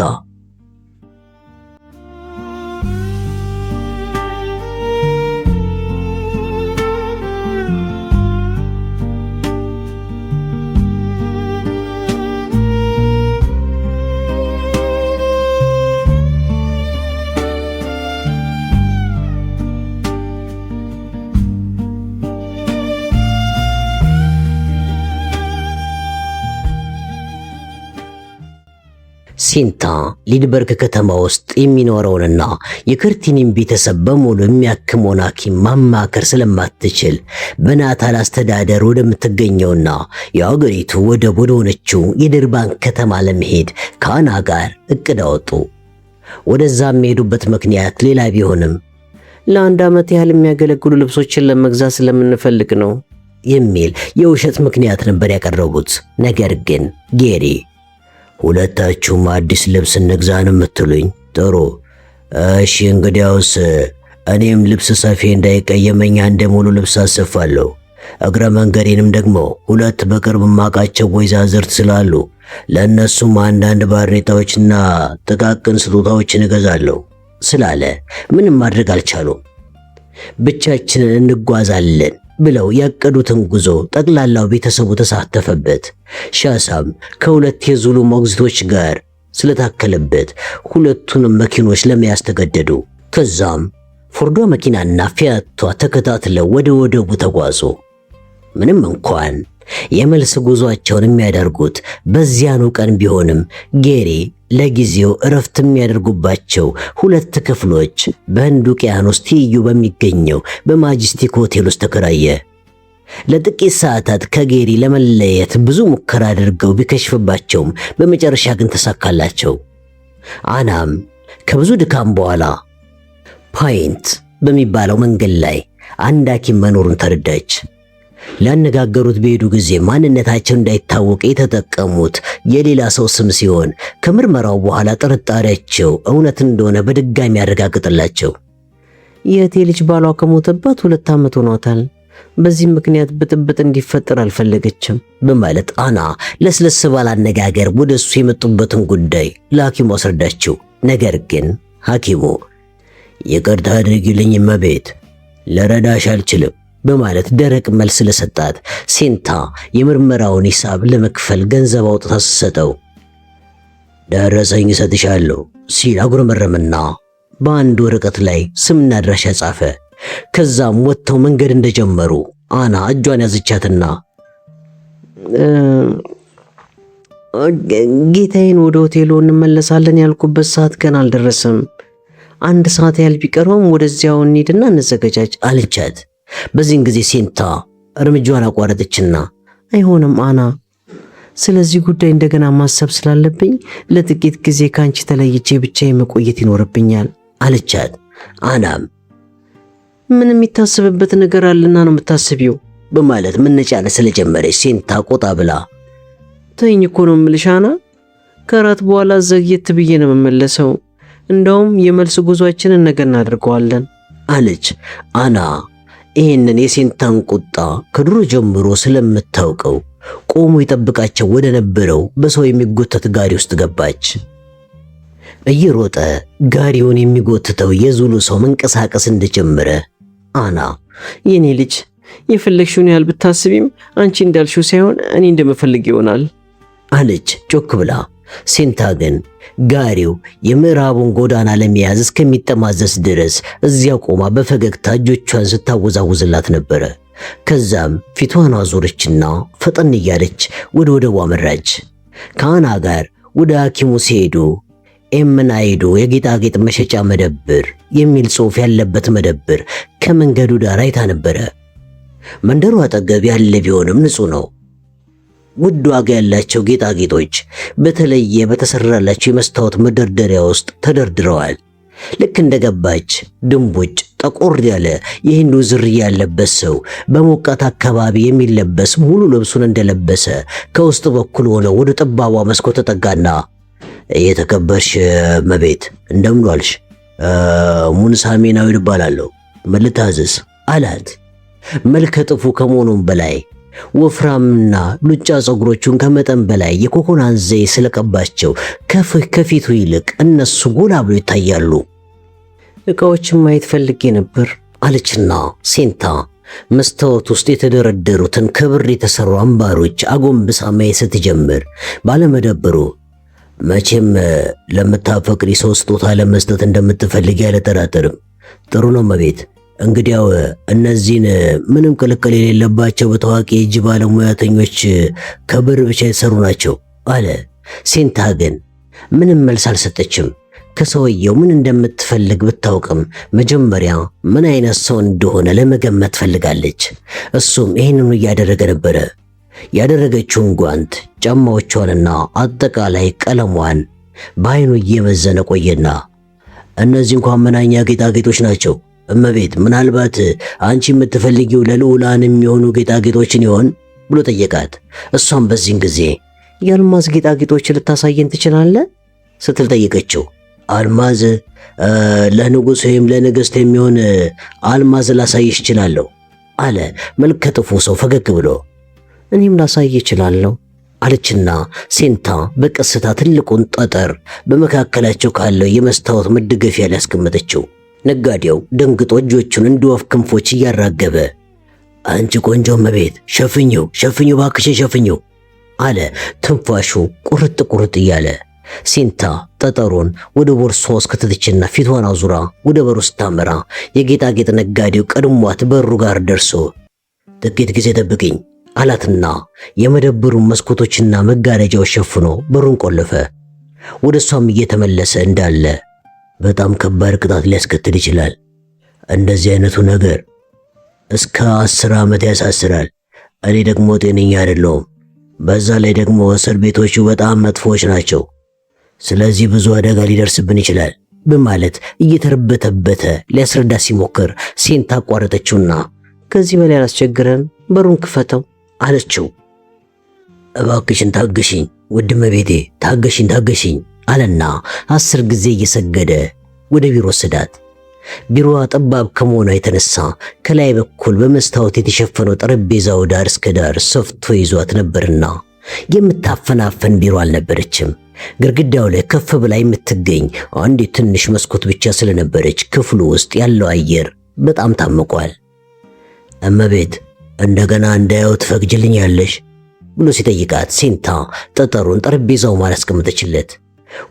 ሴንታ ሊድበርግ ከተማ ውስጥ የሚኖረውንና የከርቲኒን ቤተሰብ በሙሉ የሚያክመውን ሐኪም ማማከር ስለማትችል በናታል አስተዳደር ወደምትገኘውና የአገሪቱ ወደብ ወደሆነችው የድርባን ከተማ ለመሄድ ከአና ጋር እቅድ አወጡ። ወደዛም የሄዱበት ምክንያት ሌላ ቢሆንም ለአንድ ዓመት ያህል የሚያገለግሉ ልብሶችን ለመግዛት ስለምንፈልግ ነው የሚል የውሸት ምክንያት ነበር ያቀረቡት። ነገር ግን ጌሪ ሁለታችሁም አዲስ ልብስ እንግዛን የምትሉኝ? ጥሩ እሺ፣ እንግዲያውስ እኔም ልብስ ሰፊ እንዳይቀየመኝ አንድ ሙሉ ልብስ አሰፋለሁ። እግረ መንገዴንም ደግሞ ሁለት በቅርብ ማቃቸው ወይዛዝርት ስላሉ ለእነሱም አንዳንድ ባርኔጣዎችና ጥቃቅን ስጦታዎችን እገዛለሁ ስላለ ምንም ማድረግ አልቻሉም። ብቻችንን እንጓዛለን ብለው ያቀዱትን ጉዞ ጠቅላላው ቤተሰቡ ተሳተፈበት። ሻሳም ከሁለት የዙሉ ሞግዚቶች ጋር ስለታከለበት ሁለቱንም መኪኖች ለመያዝ ተገደዱ። ከዛም ፎርዶ መኪናና ፊያቷ ተከታትለው ወደ ወደቡ ተጓዙ። ምንም እንኳን የመልስ ጉዟቸውን የሚያደርጉት በዚያኑ ቀን ቢሆንም ጌሪ ለጊዜው እረፍት የሚያደርጉባቸው ሁለት ክፍሎች በህንድ ውቅያኖስ ትይዩ በሚገኘው በማጀስቲክ ሆቴል ውስጥ ተከራየ። ለጥቂት ሰዓታት ከጌሪ ለመለየት ብዙ ሙከራ አድርገው ቢከሽፍባቸውም በመጨረሻ ግን ተሳካላቸው። አናም ከብዙ ድካም በኋላ ፓይንት በሚባለው መንገድ ላይ አንድ ሐኪም መኖሩን ተረዳች። ሊያነጋገሩት በሄዱ ጊዜ ማንነታቸው እንዳይታወቅ የተጠቀሙት የሌላ ሰው ስም ሲሆን ከምርመራው በኋላ ጥርጣሬያቸው እውነት እንደሆነ በድጋሚ ያረጋግጥላቸው። የእቴ ልጅ ባሏ ከሞተባት 2 ዓመት ሆኗታል። በዚህም ምክንያት ብጥብጥ እንዲፈጠር አልፈለገችም በማለት አና ለስለስ ባለ አነጋገር ወደሱ የመጡበትን ጉዳይ ለሐኪሙ አስረዳችው። ነገር ግን ሐኪሙ ይቅርታ አድርጊልኝ እመቤት፣ ልረዳሽ አልችልም በማለት ደረቅ መልስ ስለሰጣት ሴንታ የምርመራውን ሂሳብ ለመክፈል ገንዘብ አውጥታ ስትሰጠው ደረሰኝ እሰጥሻለሁ ሲል አጉረመረምና በአንድ ወረቀት ላይ ስምና አድራሻ ጻፈ። ከዛም ወጥተው መንገድ እንደጀመሩ አና እጇን ያዘቻትና ጌታዬን ወደ ሆቴሉ እንመለሳለን ያልኩበት ሰዓት ገና አልደረሰም። 1 ሰዓት ያህል ቢቀረውም ወደዚያው እንሂድና እንዘገጃጅ አለቻት። በዚህን ጊዜ ሴንታ እርምጃዋን አቋረጠችና አይሆንም አና፣ ስለዚህ ጉዳይ እንደገና ማሰብ ስላለብኝ ለጥቂት ጊዜ ካንቺ ተለይቼ ብቻዬን መቆየት ይኖርብኛል አለቻት። አናም ምን የሚታሰብበት ነገር አለና ነው የምታስቢው በማለት መነጫነጭ ስለጀመረች ሴንታ ቆጣ ብላ ተይኝ እኮ ነው የምልሽ አና፣ ከራት በኋላ ዘግየት ብዬ ነው የምመለሰው። እንደውም የመልስ ጉዟችንን ነገ እናደርገዋለን አለች። አና ይህንን የሴንታን ቁጣ ከድሮ ጀምሮ ስለምታውቀው ቆሞ ይጠብቃቸው ወደ ነበረው በሰው የሚጎተት ጋሪ ውስጥ ገባች። እየሮጠ ጋሪውን የሚጎትተው የዙሉ ሰው መንቀሳቀስ እንደጀመረ አና የኔ ልጅ የፈለግሽውን ያህል ብታስቢም አንቺ እንዳልሽው ሳይሆን እኔ እንደምፈልግ ይሆናል አለች ጮክ ብላ። ሴንታ ግን ጋሪው የምዕራቡን ጎዳና ለመያዝ እስከሚጠማዘዝ ድረስ እዚያ ቆማ በፈገግታ እጆቿን ስታወዛውዝላት ነበረ። ከዛም ፊቷን አዞረችና ፈጠን እያለች ወደ ወደቡ አመራች። ከአና ጋር ወደ ሐኪሙ ሲሄዱ ኤምናይዶ የጌጣጌጥ መሸጫ መደብር የሚል ጽሑፍ ያለበት መደብር ከመንገዱ ዳር አይታ ነበረ። መንደሩ አጠገብ ያለ ቢሆንም ንጹህ ነው። ውድ ዋጋ ያላቸው ጌጣጌጦች በተለየ በተሰራላቸው የመስታወት መደርደሪያ ውስጥ ተደርድረዋል። ልክ እንደገባች ድንቡጭ ጠቆር ያለ የሂንዱ ዝርያ ያለበት ሰው በሞቃት አካባቢ የሚለበስ ሙሉ ልብሱን እንደለበሰ ከውስጥ በኩል ሆነ ወደ ጠባቧ መስኮት ተጠጋና የተከበርሽ መቤት እንደምን ዋልሽ? ሙንሳሜናዊ እባላለሁ፣ ምን ልታዘዝ አላት። መልከ ጥፉ ከመሆኑም በላይ ወፍራምና ሉጫ ፀጉሮቹን ከመጠን በላይ የኮኮናት ዘይት ስለቀባቸው ከፊቱ ይልቅ እነሱ ጎላ ብሎ ይታያሉ። ዕቃዎችን ማየት ፈልጌ ነበር አለችና ሴንታ መስታወት ውስጥ የተደረደሩትን ከብር የተሰሩ አምባሮች አጎንብሳ ማየት ስትጀምር ባለመደብሩ መቼም ለምታፈቅሪ ሰው ስጦታ ለመስጠት እንደምትፈልጊ አልጠራጠርም። ጥሩ ነው መቤት፣ እንግዲያው እነዚህን ምንም ቅልቅል የሌለባቸው በታዋቂ የእጅ ባለሙያተኞች ከብር ብቻ የተሰሩ ናቸው አለ። ሴንታ ግን ምንም መልስ አልሰጠችም። ከሰውየው ምን እንደምትፈልግ ብታውቅም መጀመሪያ ምን አይነት ሰው እንደሆነ ለመገመት ፈልጋለች። እሱም ይህንኑ እያደረገ ነበረ። ያደረገችውን ጓንት፣ ጫማዎቿንና አጠቃላይ ቀለሟን በአይኑ እየመዘነ ቆየና እነዚህ እንኳን ምናኛ ጌጣጌጦች ናቸው እመቤት፣ ምናልባት አንቺ የምትፈልጊው ለልዑላን የሚሆኑ ጌጣጌጦችን ይሆን ብሎ ጠየቃት። እሷም በዚህን ጊዜ የአልማዝ ጌጣጌጦች ልታሳየን ትችላለህ ስትል ጠየቀችው። አልማዝ? ለንጉሥ ወይም ለንግሥት የሚሆን አልማዝ ላሳይሽ እችላለሁ አለ መልከ ጥፉ ሰው ፈገግ ብሎ። እኔም ላሳይ እችላለሁ አለችና ሴንታ በቀስታ ትልቁን ጠጠር በመካከላቸው ካለው የመስታወት መደገፊያ ላይ አስቀመጠችው። ነጋዴው ደንግጦ እጆቹን እንደ ወፍ ክንፎች እያራገበ አንቺ ቆንጆ እመቤት ሸፍኚው እባክሽን ሸፍኚው አለ ትንፋሹ ቁርጥ ቁርጥ እያለ። ሴንታ ጠጠሩን ወደ ቦርሷ ውስጥ ከተተችና ፊቷን አዙራ ወደ በሩ ስታመራ የጌጣጌጥ ነጋዴው ቀድሟት በሩ ጋር ደርሶ ጥቂት ጊዜ ጠብቅኝ አላትና የመደብሩን መስኮቶችና መጋረጃዎች ሸፍኖ በሩን ቆለፈ። ወደ እሷም እየተመለሰ እንዳለ በጣም ከባድ ቅጣት ሊያስከትል ይችላል። እንደዚህ አይነቱ ነገር እስከ 10 ዓመት ያሳስራል። እኔ ደግሞ ጤነኛ አይደለሁም። በዛ ላይ ደግሞ እስር ቤቶቹ በጣም መጥፎች ናቸው። ስለዚህ ብዙ አደጋ ሊደርስብን ይችላል በማለት እየተርበተበተ ሊያስረዳ ሲሞክር ሴንታ አቋረጠችውና ከዚህ በላይ አላስቸግረም፣ በሩን ክፈተው አለችው። እባክሽን ታገሽኝ ውድ እመቤቴ፣ ታገሽኝ አለና 10 ጊዜ እየሰገደ ወደ ቢሮ ወሰዳት። ቢሮዋ ጠባብ ከመሆኗ የተነሳ ከላይ በኩል በመስታወት የተሸፈነው ጠረጴዛው ዳር እስከ ዳር ሰፍቶ ይዟት ነበርና የምታፈናፈን ቢሮ አልነበረችም። ግድግዳው ላይ ከፍ ብላ የምትገኝ አንዲት ትንሽ መስኮት ብቻ ስለነበረች ክፍሉ ውስጥ ያለው አየር በጣም ታምቋል። እመቤት እንደገና እንዳየው ትፈቅጂልኛለሽ ብሎ ሲጠይቃት ሴንታ ጠጠሩን ጠረጴዛው ማል አስቀመጠችለት።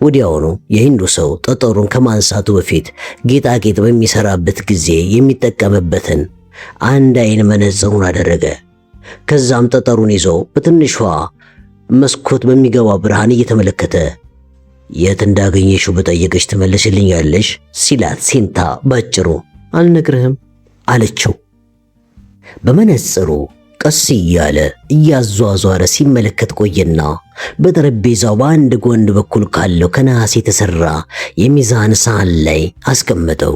ወዲያውኑ የሂንዱ ሰው ጠጠሩን ከማንሳቱ በፊት ጌጣጌጥ በሚሰራበት ጊዜ የሚጠቀምበትን አንድ አይን መነጽሩን አደረገ። ከዛም ጠጠሩን ይዞ በትንሿ መስኮት በሚገባው ብርሃን እየተመለከተ የት እንዳገኘሽው በጠየቀሽ ትመልሽልኛለሽ ሲላት ሴንታ ባጭሩ አልነግርህም አለችው። በመነጽሩ ቀስ እያለ እያዟዟረ ሲመለከት ቆየና በጠረጴዛው በአንድ ጎን በኩል ካለው ከነሐስ የተሰራ የሚዛን ሳህን ላይ አስቀመጠው።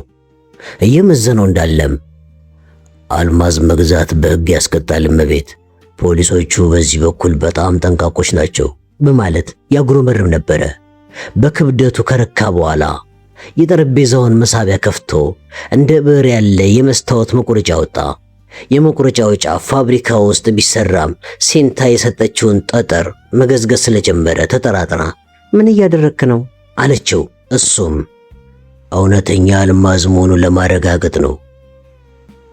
እየመዘነው እንዳለም አልማዝ መግዛት በሕግ ያስቀጣል እመቤት፣ ፖሊሶቹ በዚህ በኩል በጣም ጠንቃቆች ናቸው በማለት ያጉረመርም ነበረ። በክብደቱ ከረካ በኋላ የጠረጴዛውን መሳቢያ ከፍቶ እንደ ብዕር ያለ የመስታወት መቁረጫ ወጣ። የመቁረጫው ጫፍ ፋብሪካ ውስጥ ቢሰራም ሴንታ የሰጠችውን ጠጠር መገዝገዝ ስለጀመረ ተጠራጥራ ምን እያደረክ ነው አለችው። እሱም እውነተኛ አልማዝ መሆኑን ለማረጋገጥ ነው።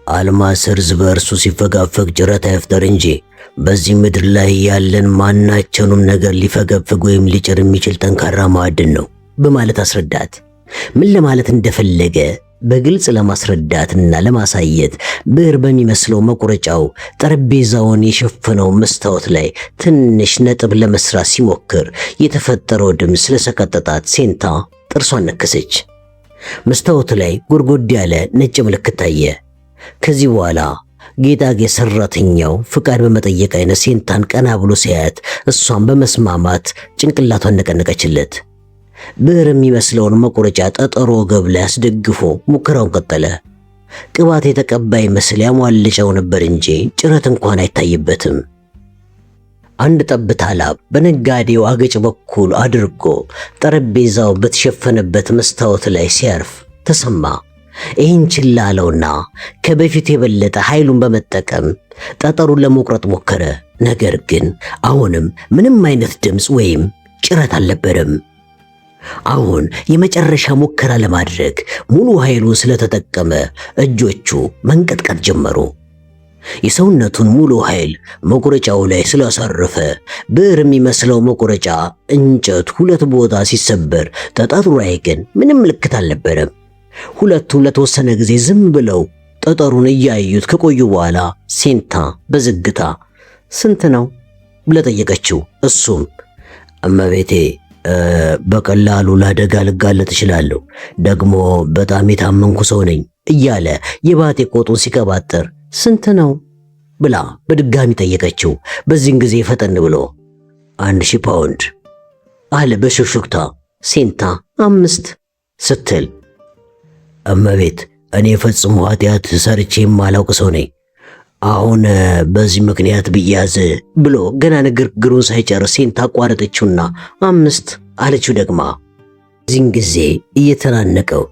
አልማዝ እርስ በእርሱ ሲፈጋፈግ ጭረት አይፍጠር እንጂ በዚህ ምድር ላይ ያለን ማናቸውንም ነገር ሊፈገፍግ ወይም ሊጭር የሚችል ጠንካራ ማዕድን ነው በማለት አስረዳት። ምን ለማለት እንደፈለገ በግልጽ ለማስረዳትና ለማሳየት ብዕር በሚመስለው መቁረጫው ጠረጴዛውን የሸፈነው መስታወት ላይ ትንሽ ነጥብ ለመስራት ሲሞክር የተፈጠረው ድምፅ ስለሰቀጠጣት ሴንታ ጥርሷን ነከሰች። መስታወቱ ላይ ጎድጎድ ያለ ነጭ ምልክት ታየ። ከዚህ በኋላ ጌጣጌጥ ሰራተኛው ፍቃድ በመጠየቅ አይነት ሴንታን ቀና ብሎ ሲያያት እሷን በመስማማት ጭንቅላቷን ነቀነቀችለት። ብዕር የሚመስለውን መቁረጫ ጠጠሮ ወገብ ላይ አስደግፎ ሙከራውን ቀጠለ። ቅባት የተቀባ ይመስል ያሟልጨው ነበር እንጂ ጭረት እንኳን አይታይበትም። አንድ ጠብታ ላብ በነጋዴው አገጭ በኩል አድርጎ ጠረጴዛው በተሸፈነበት መስታወት ላይ ሲያርፍ ተሰማ። ይህን ችላ አለውና ከበፊቱ የበለጠ ኃይሉን በመጠቀም ጠጠሩን ለመቁረጥ ሞከረ። ነገር ግን አሁንም ምንም አይነት ድምፅ ወይም ጭረት አልነበረም። አሁን የመጨረሻ ሙከራ ለማድረግ ሙሉ ኃይሉን ስለተጠቀመ እጆቹ መንቀጥቀጥ ጀመሩ። የሰውነቱን ሙሉ ኃይል መቁረጫው ላይ ስላሳረፈ ብዕር የሚመስለው መቁረጫ እንጨት ሁለት ቦታ ሲሰበር፣ ጠጠሩ ላይ ግን ምንም ምልክት አልነበረም። ሁለቱም ለተወሰነ ጊዜ ዝም ብለው ጠጠሩን እያዩት ከቆዩ በኋላ ሴንታ በዝግታ ስንት ነው ብላ ጠየቀችው። እሱም እመቤቴ በቀላሉ ለአደጋ ልጋለጥ እችላለሁ፣ ደግሞ በጣም የታመንኩ ሰው ነኝ እያለ የባቴ ቆጡን ሲቀባጥር ስንት ነው ብላ በድጋሚ ጠየቀችው። በዚህን ጊዜ ፈጠን ብሎ 1000 ፓውንድ አለ በሹክሹክታ። ሴንታ 5 ስትል እመቤት እኔ ፈጽሞ ኃጢአት ሰርቼ የማላውቅ ሰው ነኝ፣ አሁን በዚህ ምክንያት ብያዝ ብሎ ገና ንግግሩን ሳይጨርስ ሴንታ አቋረጠችውና 5 አለችው ደግማ። እዚህን ጊዜ እየተናነቀው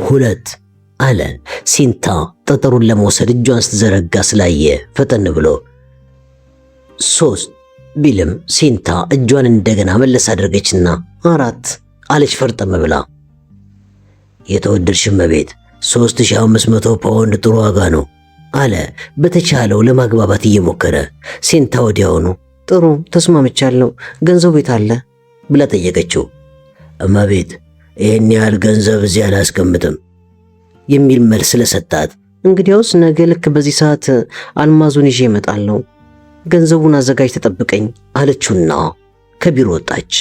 2 አለ። ሴንታ ጠጠሩን ለመውሰድ እጇን ስትዘረጋ ስላየ ፈጠን ብሎ 3 ቢልም ሴንታ እጇን እንደገና መለስ አድርገችና 4 አለች ፈርጠም ብላ። የተወደድሽ እመቤት 3500 ፓውንድ ጥሩ ዋጋ ነው አለ በተቻለው ለማግባባት እየሞከረ። ሴንታ ወዲያውኑ ጥሩ ተስማምቻለሁ፣ ገንዘቡ ቤት አለ ብላ ጠየቀችው። እመቤት ይህን ያህል ገንዘብ እዚህ አላስቀምጥም የሚል መልስ ስለሰጣት እንግዲያውስ ነገ ልክ በዚህ ሰዓት አልማዙን ይዤ እመጣለሁ፣ ገንዘቡን አዘጋጅ ተጠብቀኝ አለችውና ከቢሮ ወጣች።